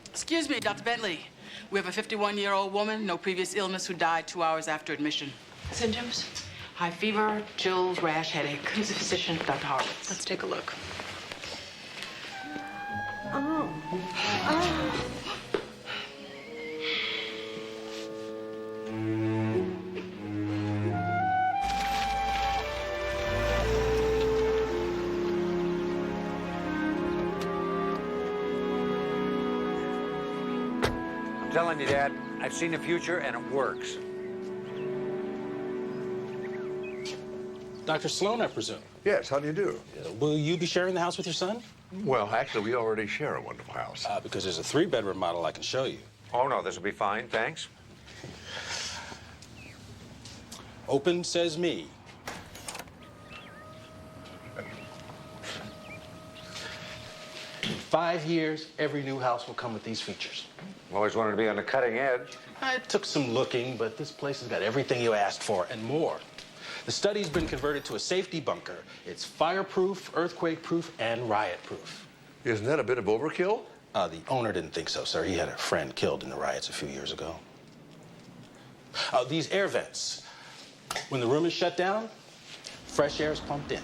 Excuse me, Dr. Bentley. We have a 51-year-old woman, no previous illness, who died 2 hours after admission. Symptoms? High fever, chills, rash, headache. Who's the physician? Dr. Horowitz. Let's take a look. Oh. I'm telling you, Dad, I've seen the future and it works. Dr. Sloan, I presume. Yes, how do you do? Will you be sharing the house with your son? Well, actually, we already share a wonderful house. Because there's a 3-bedroom model I can show you. Oh, no, this will be fine, thanks. Open says me. In 5 years, every new house will come with these features. Always wanted to be on the cutting edge. It took some looking, but this place has got everything you asked for and more. The study's been converted to a safety bunker. It's fireproof, earthquake-proof, and riot-proof. Isn't that a bit of overkill? The owner didn't think so, sir. He had a friend killed in the riots a few years ago. These air vents. When the room is shut down, fresh air is pumped in.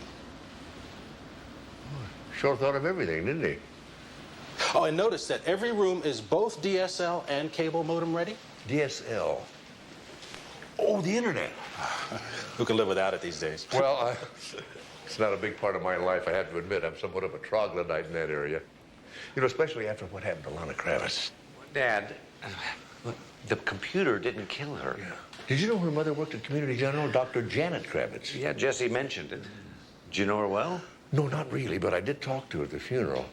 Sure thought of everything, didn't he? Oh, and notice that every room is both DSL and cable modem ready. DSL? Oh, the internet. Who can live without it these days? Well, it's not a big part of my life, I have to admit. I'm somewhat of a troglodyte in that area. You know, especially after what happened to Lana Kravis. Dad, the computer didn't kill her. Yeah. Did you know her mother worked at Community General, Dr. Janet Kravitz? Yeah, Jesse mentioned it. Did you know her well? No, not really, but I did talk to her at the funeral.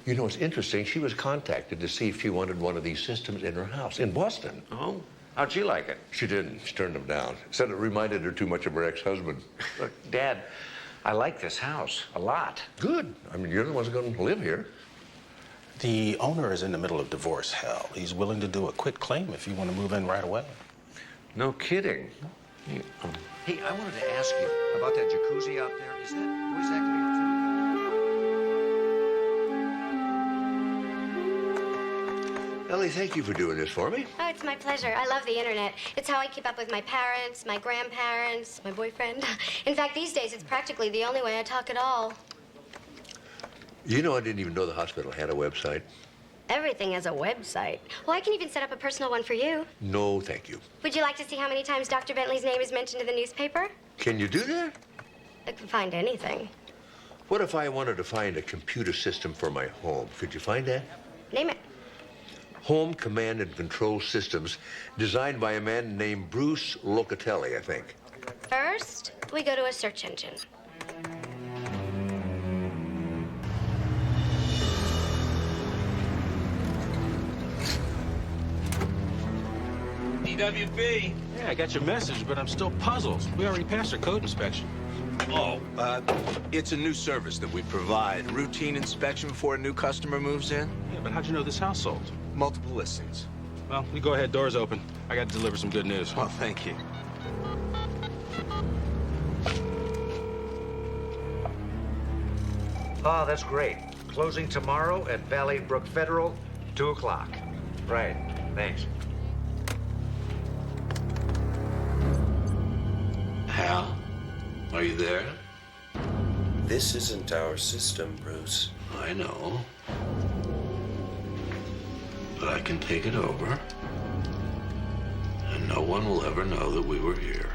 You know, it's interesting. She was contacted to see if she wanted one of these systems in her house in Boston. Oh? How'd she like it? She didn't. She turned them down. Said it reminded her too much of her ex-husband. Look, Dad, I like this house a lot. Good. I mean, you're the ones going to live here. The owner is in the middle of divorce hell. He's willing to do a quick claim if you want to move in right away. No kidding. Hey, I wanted to ask you about that jacuzzi out there. Is that voice activated too? Ellie, thank you for doing this for me. Oh, it's my pleasure. I love the internet. It's how I keep up with my parents, my grandparents, my boyfriend. In fact, these days, it's practically the only way I talk at all. You know, I didn't even know the hospital had a website. Everything has a website. Well, I can even set up a personal one for you. No, thank you. Would you like to see how many times Dr. Bentley's name is mentioned in the newspaper? Can you do that? I can find anything. What if I wanted to find a computer system for my home? Could you find that? Name it. Home command and control systems designed by a man named Bruce Locatelli, I think. First, we go to a search engine. DWB. Yeah, I got your message, but I'm still puzzled. We already passed our code inspection. Oh, it's a new service that we provide. Routine inspection before a new customer moves in. Yeah, but how'd you know this house sold? Multiple listings. Well, you go ahead, door's open. I got to deliver some good news. Well, thank you. Oh, that's great. Closing tomorrow at Valley Brook Federal, 2 o'clock. Right, thanks. Are you there? This isn't our system, Bruce. I know. But I can take it over. And no one will ever know that we were here.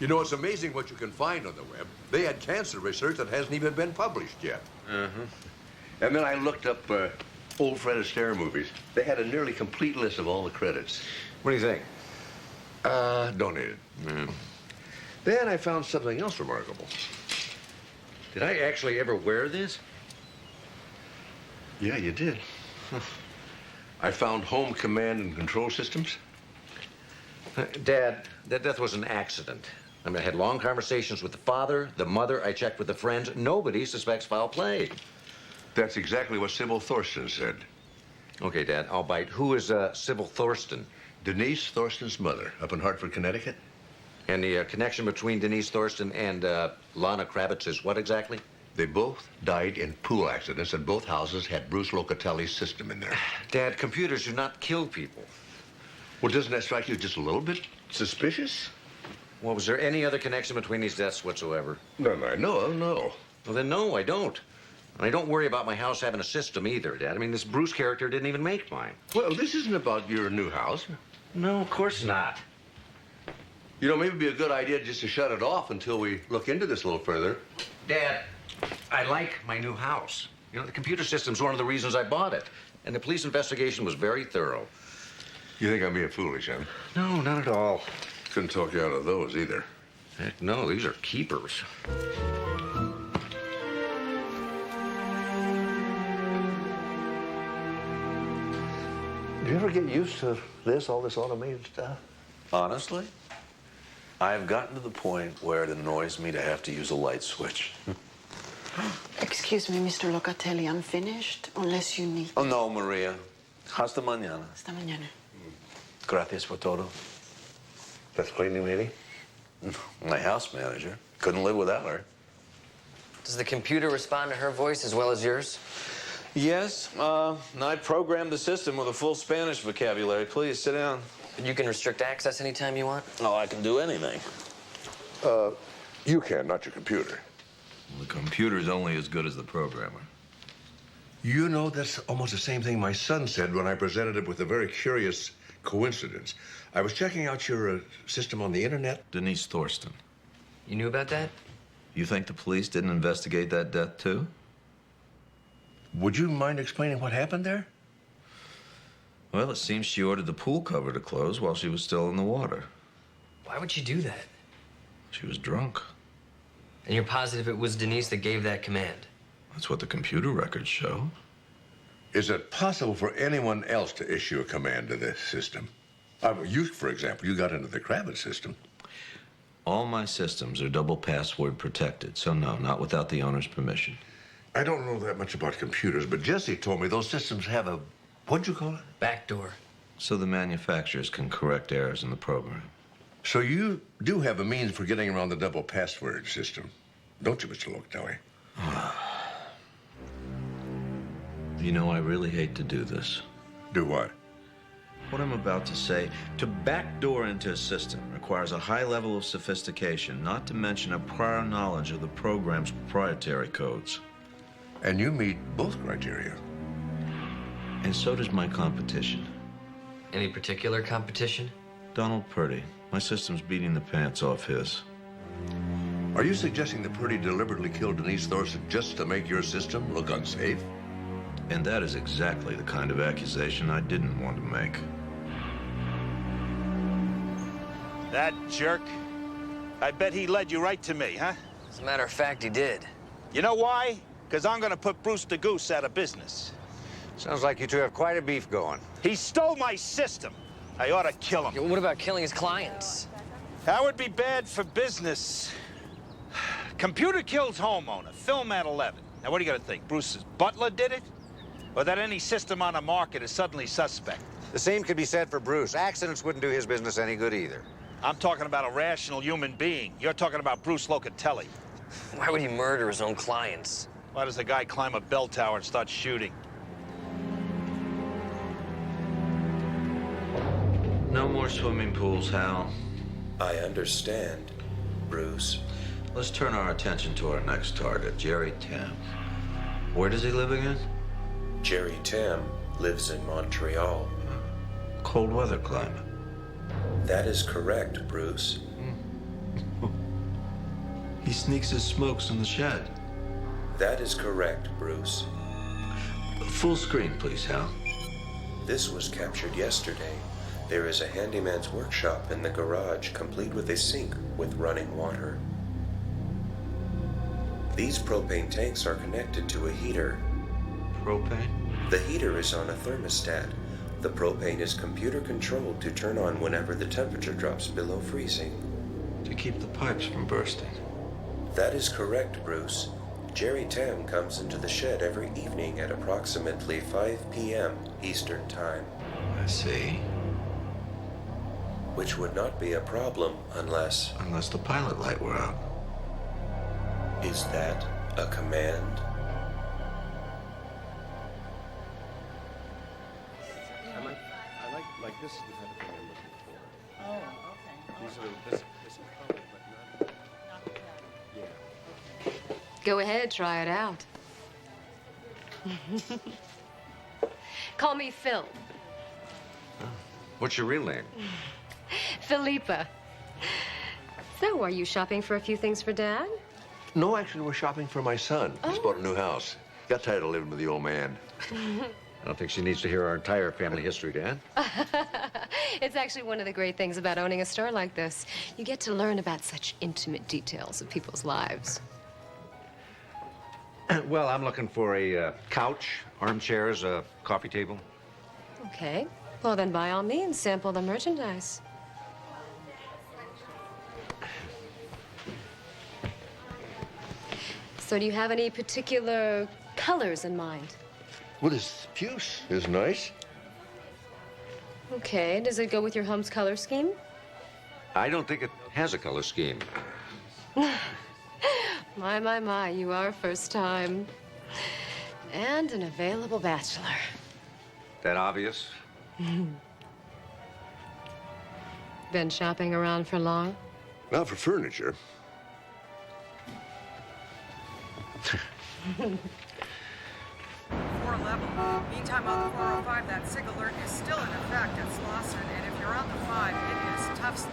You know, it's amazing what you can find on the web. They had cancer research that hasn't even been published yet. And then I looked up old Fred Astaire movies. They had a nearly complete list of all the credits. What do you think? Donated. Then I found something else remarkable. Did I actually ever wear this? Yeah, you did. I found home command and control systems. Dad, that death was an accident. I mean, I had long conversations with the father, the mother, I checked with the friends. Nobody suspects foul play. That's exactly what Sybil Thorsten said. Okay, Dad, I'll bite. Who is Sybil Thorsten? Denise Thorsten's mother, up in Hartford, Connecticut. And the connection between Denise Thorsten and Lana Kravitz is what exactly? They both died in pool accidents, and both houses had Bruce Locatelli's system in there. Dad, computers do not kill people. Well, doesn't that strike you just a little bit suspicious? Well, was there any other connection between these deaths whatsoever? None I know of, no. Well, then, no, I don't. And I don't worry about my house having a system either, Dad. I mean, this Bruce character didn't even make mine. Well, this isn't about your new house. No, of course not. You know, maybe it'd be a good idea just to shut it off until we look into this a little further. Dad, I like my new house. You know, the computer system's one of the reasons I bought it. And the police investigation was very thorough. You think I'm being foolish, huh? No, not at all. Couldn't talk you out of those either. Heck, no, these are keepers. Do you ever get used to this, all this automated stuff? Honestly, I've gotten to the point where it annoys me to have to use a light switch. Excuse me, Mr. Locatelli, I'm finished, unless you need... Oh, no, Maria. Hasta mañana. Hasta mañana. Gracias por todo. That's cleaning lady? My house manager. Couldn't live without her. Does the computer respond to her voice as well as yours? Yes, I programmed the system with a full Spanish vocabulary. Please, sit down. You can restrict access anytime you want? Oh, I can do anything. You can, not your computer. The computer's only as good as the programmer. You know, that's almost the same thing my son said when I presented him with a very curious coincidence. I was checking out your system on the internet. Denise Thorsten. You knew about that? You think the police didn't investigate that death, too? Would you mind explaining what happened there? Well, it seems she ordered the pool cover to close while she was still in the water. Why would she do that? She was drunk. And you're positive it was Denise that gave that command? That's what the computer records show. Is it possible for anyone else to issue a command to this system? You, for example, you got into the Kravitz system. All my systems are double password protected, so no, not without the owner's permission. I don't know that much about computers, but Jesse told me those systems have a, what'd you call it? Backdoor. So the manufacturers can correct errors in the program. So you do have a means for getting around the double password system, don't you, Mr. Locatelli? You know, I really hate to do this. Do what? What I'm about to say, to backdoor into a system requires a high level of sophistication, not to mention a prior knowledge of the program's proprietary codes. And you meet both criteria. And so does my competition. Any particular competition? Donald Purdy. My system's beating the pants off his. Are you suggesting that Purdy deliberately killed Denise Thorson just to make your system look unsafe? And that is exactly the kind of accusation I didn't want to make. That jerk. I bet he led you right to me, huh? As a matter of fact, he did. You know why? Because I'm gonna put Bruce the Goose out of business. Sounds like you two have quite a beef going. He stole my system. I ought to kill him. What about killing his clients? That would be bad for business. Computer kills homeowner, film at 11. Now, what do you gotta think? Bruce's butler did it? Or that any system on the market is suddenly suspect? The same could be said for Bruce. Accidents wouldn't do his business any good either. I'm talking about a rational human being. You're talking about Bruce Locatelli. Why would he murder his own clients? Why does a guy climb a bell tower and start shooting? No more swimming pools, Hal. I understand, Bruce. Let's turn our attention to our next target, Jerry Tam. Where does he live again? Jerry Tam lives in Montreal. Cold weather climate. That is correct, Bruce. He sneaks his smokes in the shed. That is correct, Bruce. Full screen, please, Hal. This was captured yesterday. There is a handyman's workshop in the garage, complete with a sink with running water. These propane tanks are connected to a heater. Propane? The heater is on a thermostat. The propane is computer controlled to turn on whenever the temperature drops below freezing. To keep the pipes from bursting. That is correct, Bruce. Jerry Tam comes into the shed every evening at approximately 5 p.m. Eastern Time. I see. Which would not be a problem unless... Unless the pilot light were out. Is that a command? I like this is the type of thing I'm looking for. Oh, okay. These are this is color, but not. Yeah. Go ahead, try it out. Call me Phil. What's your real name? Philippa. So, are you shopping for a few things for Dad? No, actually, we're shopping for my son. He's bought a new house. Got tired of living with the old man. I don't think she needs to hear our entire family history, Dan. It's actually one of the great things about owning a store like this. You get to learn about such intimate details of people's lives. Well, I'm looking for a couch, armchairs, a coffee table. Okay. Well, then by all means, sample the merchandise. So do you have any particular colors in mind? Well, this puce is nice. Okay. Does it go with your home's color scheme? I don't think it has a color scheme. My, you are first time. And an available bachelor. That obvious? Been shopping around for long? Not for furniture. 411. Meantime, on the 405, that SIG alert is still in effect at Slauson, and if you're on the 5, it is tough.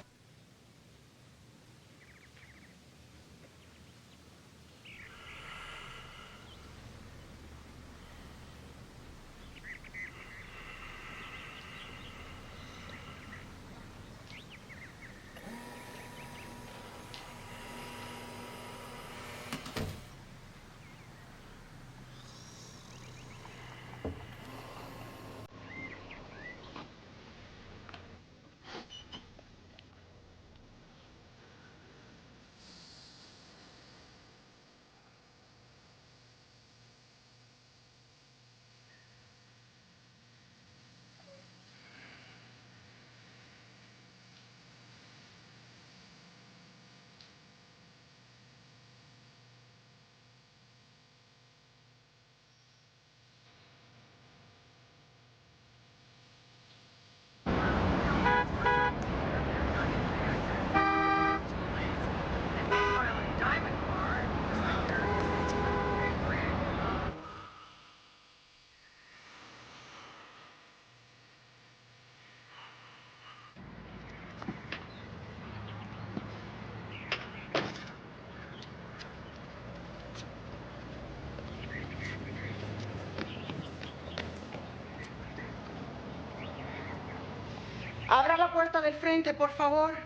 Abra la puerta del frente, por favor.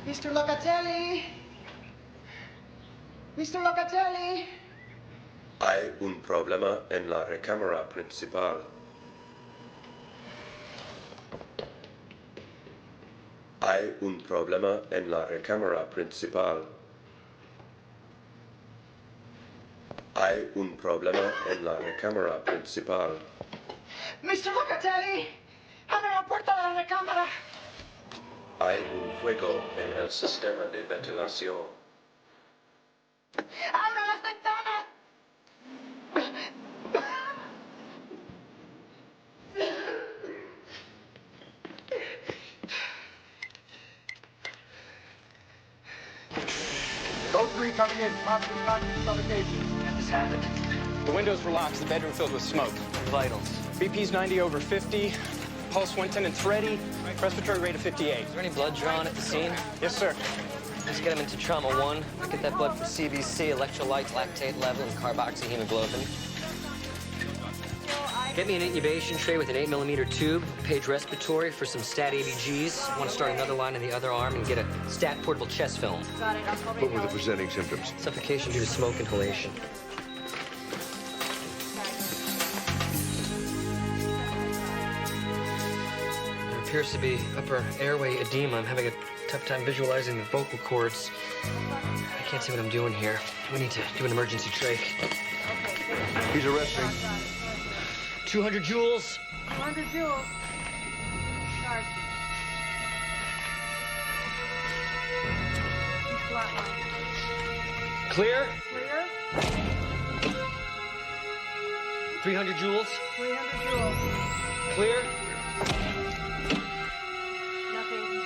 Mr. Locatelli. Mr. Locatelli. Hay un problema en la recámara principal. Hay un problema en la recámara principal. Hay un problema en la recámara principal. Mr. Locatelli. Abre la puerta de la recámara. Hay un fuego en el sistema de ventilación. ¡Abra las ventanas! Those three coming in, possibly suffocation. This happened. The windows were locked, the bedroom filled with smoke. Vitals. BP's 90 over 50. Pulse 110 and thready. Respiratory rate of 58. Is there any blood drawn at the scene? Yes, sir. Let's get him into trauma 1. Get that blood for CBC, electrolytes, lactate level, and carboxyhemoglobin. Get me an intubation tray with an 8mm tube, page respiratory for some stat ABGs. I want to start another line in the other arm and get a stat portable chest film. Got it. I'll call What were the presenting symptoms? Suffocation due to smoke inhalation. There appears to be upper airway edema. I'm having a tough time visualizing the vocal cords. I can't see what I'm doing here. We need to do an emergency trach. He's arresting. 200 joules. 200 joules. Charge. Flatline. Clear? Clear. 300 joules. 300 joules. Clear? Nothing.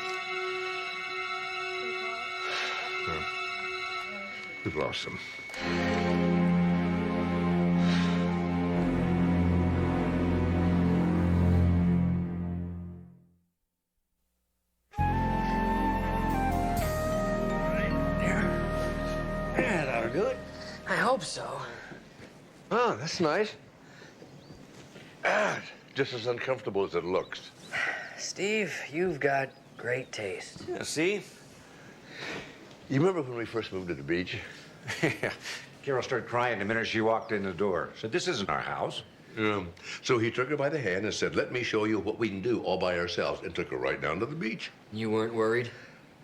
We've lost him. Good? I hope so. Oh, that's nice. Just as uncomfortable as it looks. Steve, you've got great taste. Yeah, see? You remember when we first moved to the beach? Yeah. Carol started crying the minute she walked in the door. Said, this isn't our house. So he took her by the hand and said, let me show you what we can do all by ourselves, and took her right down to the beach. You weren't worried?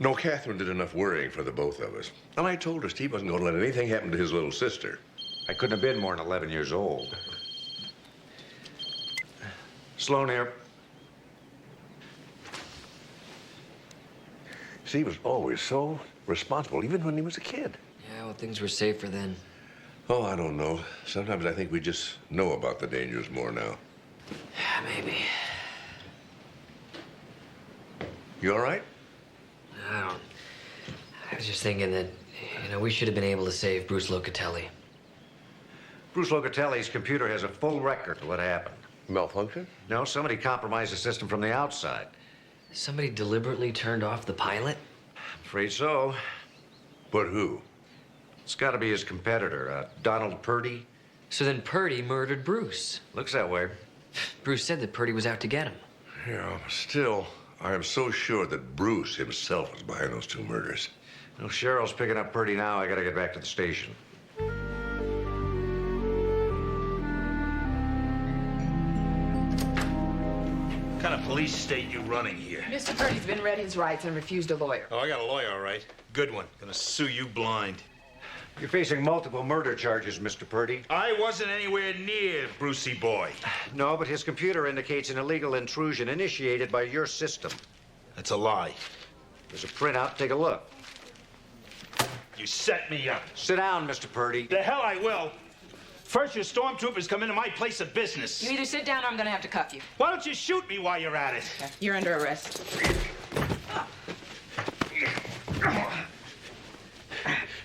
No, Catherine did enough worrying for the both of us. And I told her Steve wasn't going to let anything happen to his little sister. I couldn't have been more than 11 years old. Sloan here. Steve was always so responsible, even when he was a kid. Yeah, well, things were safer then. Oh, I don't know. Sometimes I think we just know about the dangers more now. Yeah, maybe. You all right? I was just thinking that, we should have been able to save Bruce Locatelli. Bruce Locatelli's computer has a full record of what happened. Malfunction? No, somebody compromised the system from the outside. Somebody deliberately turned off the pilot? Afraid so. But who? It's got to be his competitor, Donald Purdy. So then Purdy murdered Bruce. Looks that way. Bruce said that Purdy was out to get him. Yeah, still, I am so sure that Bruce himself was behind those two murders. Well, Cheryl's picking up Purdy now. I got to get back to the station. What kind of police state you running here? Mr. Purdy's been read his rights and refused a lawyer. Oh, I got a lawyer, all right. Good one. Gonna sue you blind. You're facing multiple murder charges, Mr. Purdy. I wasn't anywhere near Brucey boy. No, but his computer indicates an illegal intrusion initiated by your system. That's a lie. There's a printout. Take a look. You set me up. Sit down, Mr. Purdy. The hell I will. First, your stormtroopers come into my place of business. You either sit down or I'm gonna have to cuff you. Why don't you shoot me while you're at it? Okay. You're under arrest.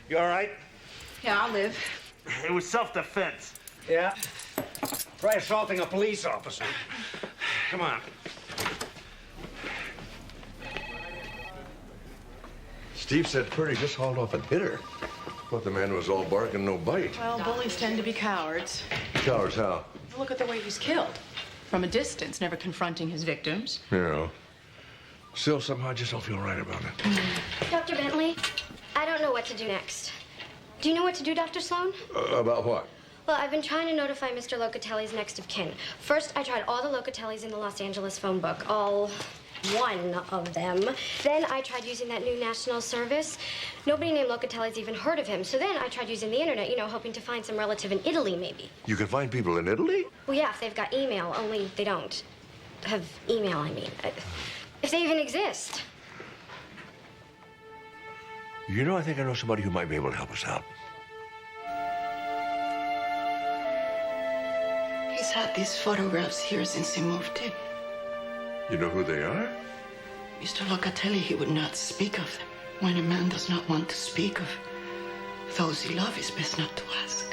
You all right? Yeah, I'll live. It was self-defense. Yeah. Try assaulting a police officer. Come on. Steve said Purdy just hauled off and hit her. Thought the man was all bark and no bite. Well, bullies tend to be cowards. Cowards how? Look at the way he's killed. from a distance, never confronting his victims. Yeah. Still, somehow, I just don't feel right about it. Dr. Bentley, I don't know what to do next. Do you know what to do, Dr. Sloan? About what? Well, I've been trying to notify Mr. Locatelli's next of kin. First, I tried all the Locatellis in the Los Angeles phone book, all one of them. Then I tried using that new national service. Nobody named Locatelli's even heard of him. So then I tried using the internet, you know, hoping to find some relative in Italy, maybe. You can find people in Italy? Well, yeah, if they've got email, only they don't have email, I mean. If they even exist. You know, I think I know somebody who might be able to help us out. He's had these photographs here since he moved in. You know who they are? Mr. Locatelli, he would not speak of them. When a man does not want to speak of those he loves, it's best not to ask.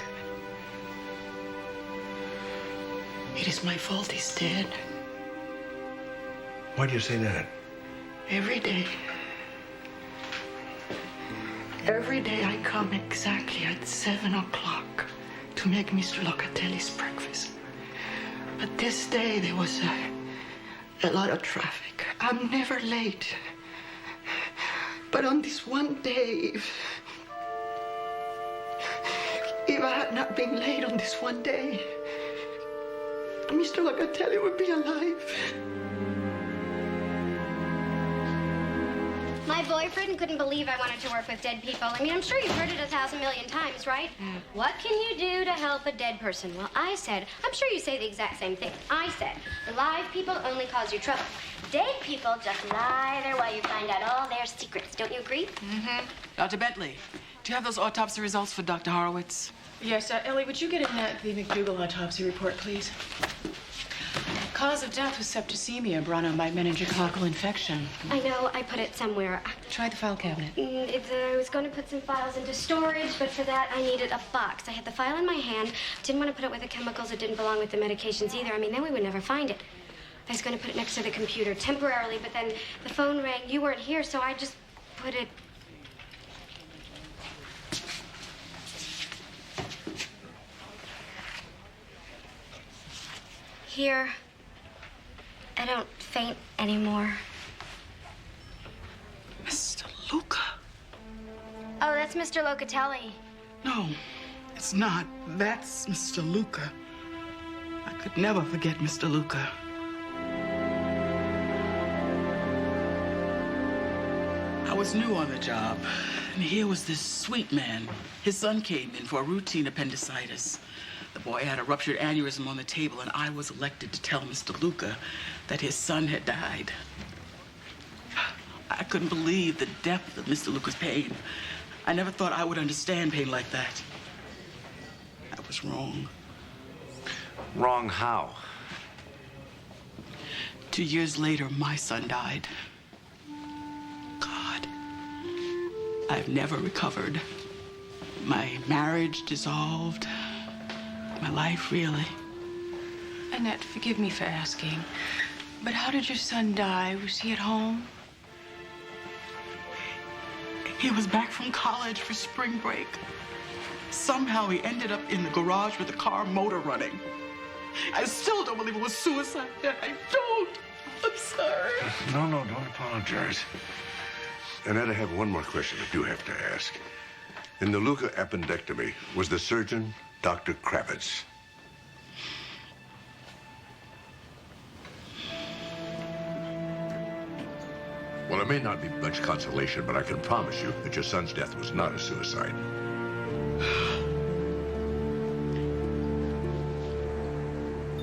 It is my fault he's dead. Why do you say that? Every day I come exactly at 7 o'clock to make Mr. Locatelli's breakfast. But this day there was a lot of traffic. I'm never late. But on this one day, if I had not been late on this one day, Mr. Locatelli would be alive. My boyfriend couldn't believe I wanted to work with dead people. I mean, I'm sure you've heard it 1,000 million times, right? What can you do to help a dead person? Well, I said, I'm sure you say the exact same thing. I said, live people only cause you trouble. Dead people just lie there while you find out all their secrets. Don't you agree? Mm-hmm. Dr. Bentley, do you have those autopsy results for Dr. Horowitz? Yes, Ellie, would you get in the McDougal autopsy report, please? Cause of death was septicemia brought on by meningococcal infection. I know, I put it somewhere. Try the file cabinet. I was going to put some files into storage, but for that I needed a box. I had the file in my hand, didn't want to put it with the chemicals. It didn't belong with the medications either. I mean, then we would never find it. I was going to put it next to the computer temporarily, but then the phone rang. You weren't here, so I just put it... here. I don't faint anymore. Mr. Luca. Oh, that's Mr. Locatelli. No, it's not. That's Mr. Luca. I could never forget Mr. Luca. I was new on the job, and here was this sweet man. His son came in for a routine appendicitis. The boy had a ruptured aneurysm on the table, and I was elected to tell Mr. Luca that his son had died. I couldn't believe the depth of Mr. Luca's pain. I never thought I would understand pain like that. I was wrong. Wrong how? 2 years later, my son died. God, I've never recovered. My marriage dissolved. My life, really. Annette, forgive me for asking, but how did your son die? Was he at home? He was back from college for spring break. Somehow he ended up in the garage with the car motor running. I still don't believe it was suicide. I don't. I'm sorry. No, don't apologize. Annette, I have one more question I do have to ask. In the Luca appendectomy, was the surgeon Dr. Kravitz? Well, it may not be much consolation, but I can promise you that your son's death was not a suicide.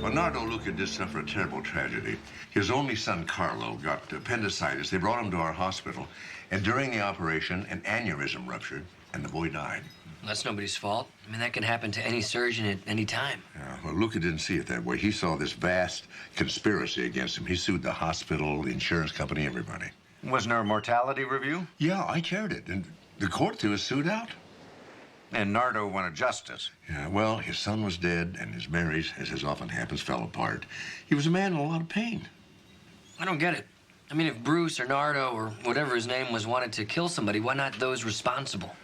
Bernardo Luca did suffer a terrible tragedy. His only son, Carlo, got appendicitis. They brought him to our hospital, and during the operation, an aneurysm ruptured, and the boy died. That's nobody's fault. I mean, that can happen to any surgeon at any time. Yeah, well, Luca didn't see it that way. He saw this vast conspiracy against him. He sued the hospital, the insurance company, everybody. Wasn't there a mortality review? Yeah, I chaired it, and the court threw us sued out. And Nardo wanted justice. Yeah, well, his son was dead, and his marriage, as often happens, fell apart. He was a man in a lot of pain. I don't get it. I mean, if Bruce or Nardo or whatever his name was wanted to kill somebody, why not those responsible?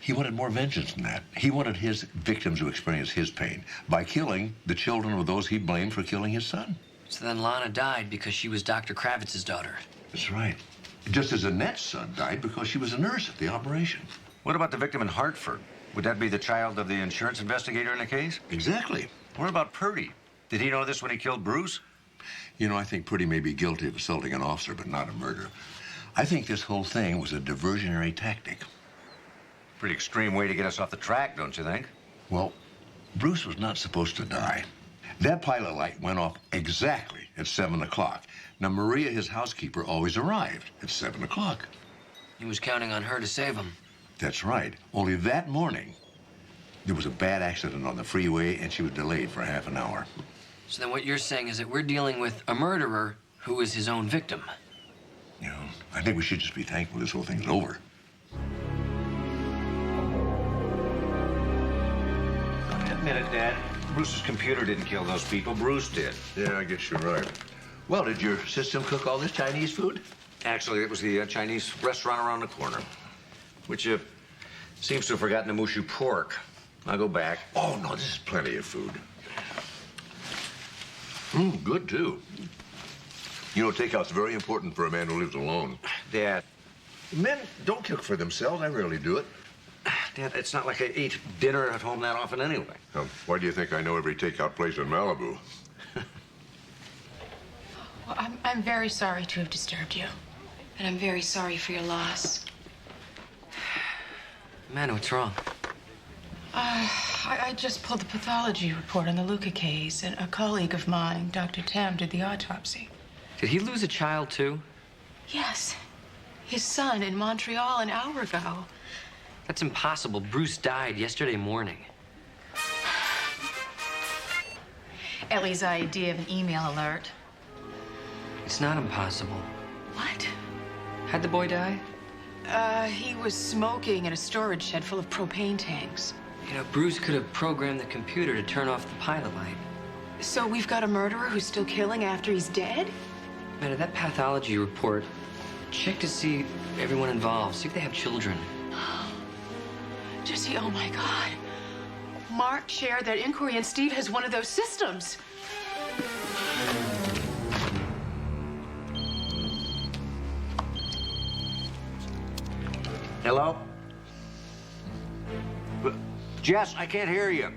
He wanted more vengeance than that. He wanted his victims to experience his pain by killing the children of those he blamed for killing his son. So then Lana died because she was Dr. Kravitz's daughter. That's right. Just as Annette's son died because she was a nurse at the operation. What about the victim in Hartford? Would that be the child of the insurance investigator in the case? Exactly. What about Purdy? Did he know this when he killed Bruce? You know, I think Purdy may be guilty of assaulting an officer, but not a murder. I think this whole thing was a diversionary tactic. Pretty extreme way to get us off the track, don't you think? Well, Bruce was not supposed to die. That pilot light went off exactly at 7 o'clock. Now, Maria, his housekeeper, always arrived at 7 o'clock. He was counting on her to save him. That's right. Only that morning, there was a bad accident on the freeway, and she was delayed for half an hour. So then what you're saying is that we're dealing with a murderer who is his own victim. You know, I think we should just be thankful this whole thing's over. Admit it, Dad. Bruce's computer didn't kill those people. Bruce did. Yeah, I guess you're right. Well, did your system cook all this Chinese food? Actually, it was the Chinese restaurant around the corner, which seems to have forgotten the mushu pork. I'll go back. Oh, no, this is plenty of food. Good, too. You know, takeout's very important for a man who lives alone. Dad. Men don't cook for themselves. I rarely do it. Dad, it's not like I eat dinner at home that often anyway. Why do you think I know every takeout place in Malibu? Well, I'm very sorry to have disturbed you. And I'm very sorry for your loss. Amanda, what's wrong? I just pulled the pathology report on the Luca case, and a colleague of mine, Dr. Tam, did the autopsy. Did he lose a child, too? Yes. His son in Montreal an hour ago. That's impossible. Bruce died yesterday morning. Ellie's idea of an email alert. It's not impossible. What? How'd the boy die? He was smoking in a storage shed full of propane tanks. You know, Bruce could have programmed the computer to turn off the pilot light. So we've got a murderer who's still killing after he's dead? Amanda, that pathology report, check to see everyone involved. See if they have children. Jesse, oh my God. Mark shared that inquiry, and Steve has one of those systems. Hello? Jess, I can't hear you.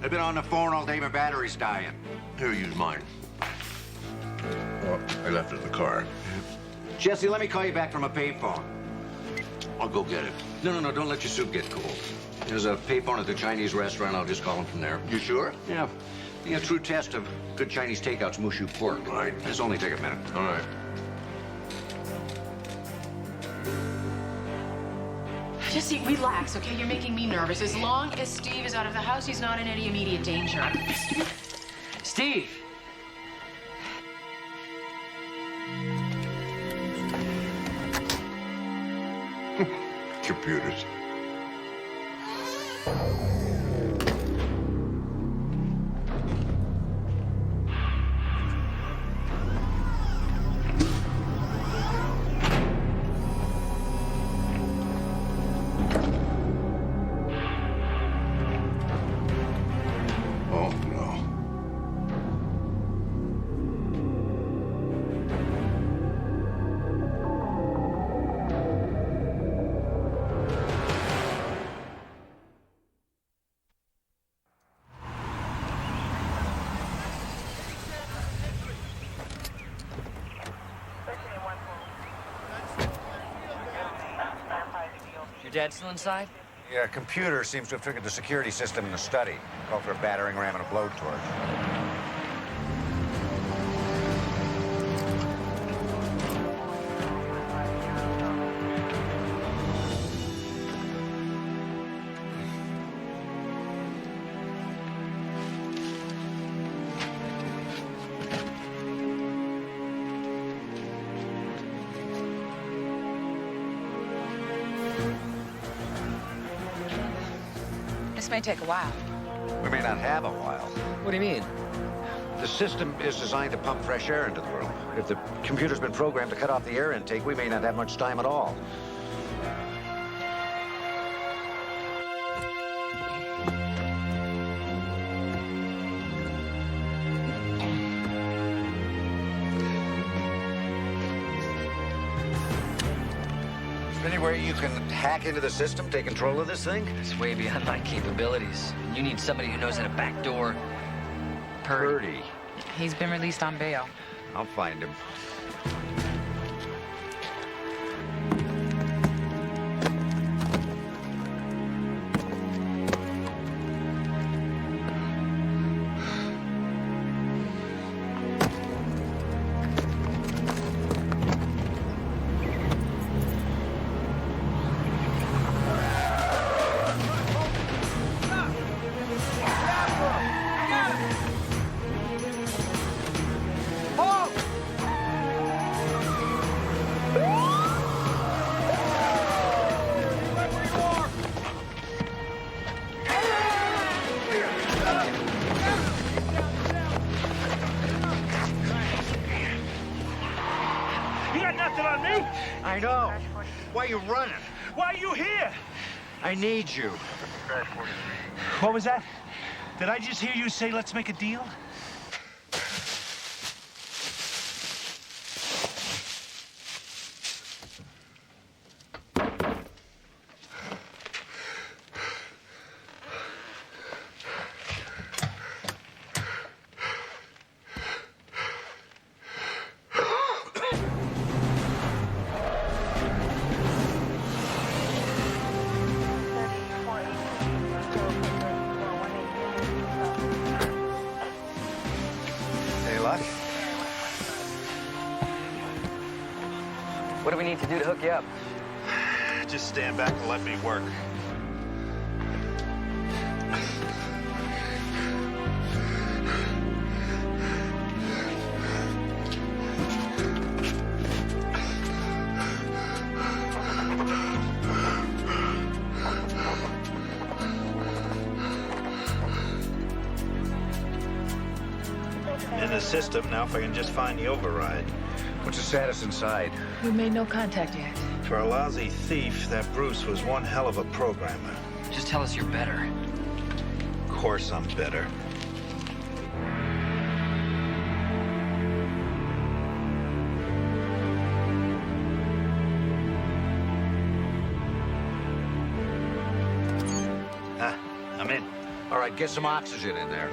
I've been on the phone all day. My battery's dying. Here, use mine. Oh, I left it in the car. Jesse, let me call you back from a payphone. I'll go get it. No, don't let your soup get cold. There's a payphone at the Chinese restaurant. I'll just call him from there. You sure? Yeah. A true test of good Chinese takeout's mushu pork. Right. This only take a minute. All right. Jesse, relax, okay? You're making me nervous. As long as Steve is out of the house, he's not in any immediate danger. Steve! Computers. Oh, no. Your dad still inside? Yeah, computer seems to have triggered the security system in the study. Called for a battering ram and a blowtorch. This may take a while. We may not have a while. What do you mean? The system is designed to pump fresh air into the room. If the computer's been programmed to cut off the air intake, we may not have much time at all. where you can hack into the system, take control of this thing? It's way beyond my capabilities. You need somebody who knows how to backdoor Purdy. He's been released on bail. I'll find him. I know. Why are you running? Why are you here? I need you. What was that? Did I just hear you say, let's make a deal? What do we need to do to hook you up? Just stand back and let me work. In the system, now if I can just find the override. What's the status inside? We made no contact yet. For a lousy thief, that Bruce was one hell of a programmer. Just tell us you're better. Of course I'm better. I'm in. All right, get some oxygen in there.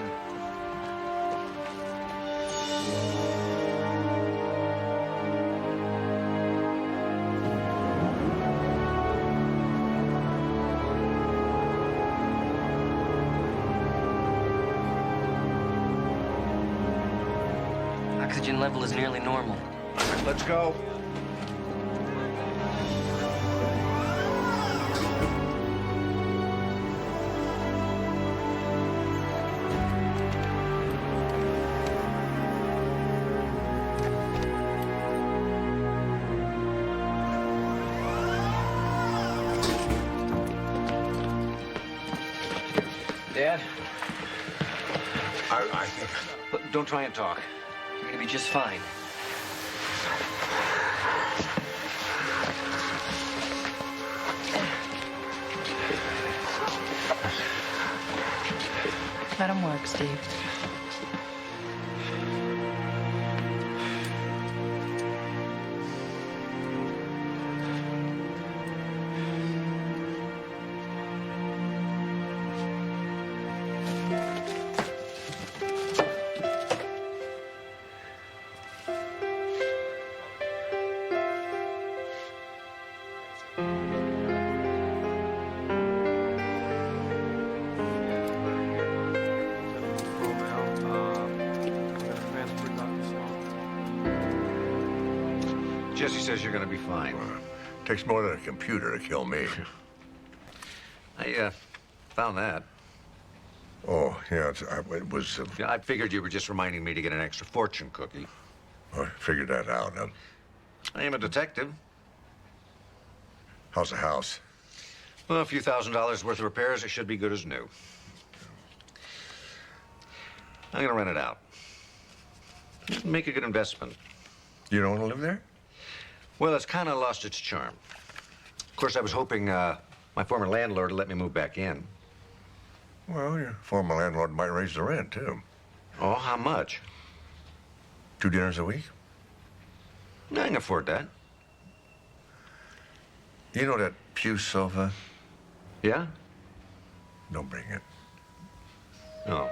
Oxygen level is nearly normal. Let's go. Dad? I think... Look, don't try and talk. You're gonna be just fine. Let him work, Steve. Jesse says you're going to be fine. Takes more than a computer to kill me. I found that. Oh, yeah, it was... Yeah, I figured you were just reminding me to get an extra fortune cookie. I figured that out. I am a detective. How's the house? Well, a few $1,000s worth of repairs, it should be good as new. I'm going to rent it out. Make a good investment. You don't want to live there? Well, it's kind of lost its charm. Of course, I was hoping my former landlord would let me move back in. Well, your former landlord might raise the rent, too. Oh, how much? 2 dinners a week? I can afford that. You know that pew sofa? Yeah? Don't bring it. No.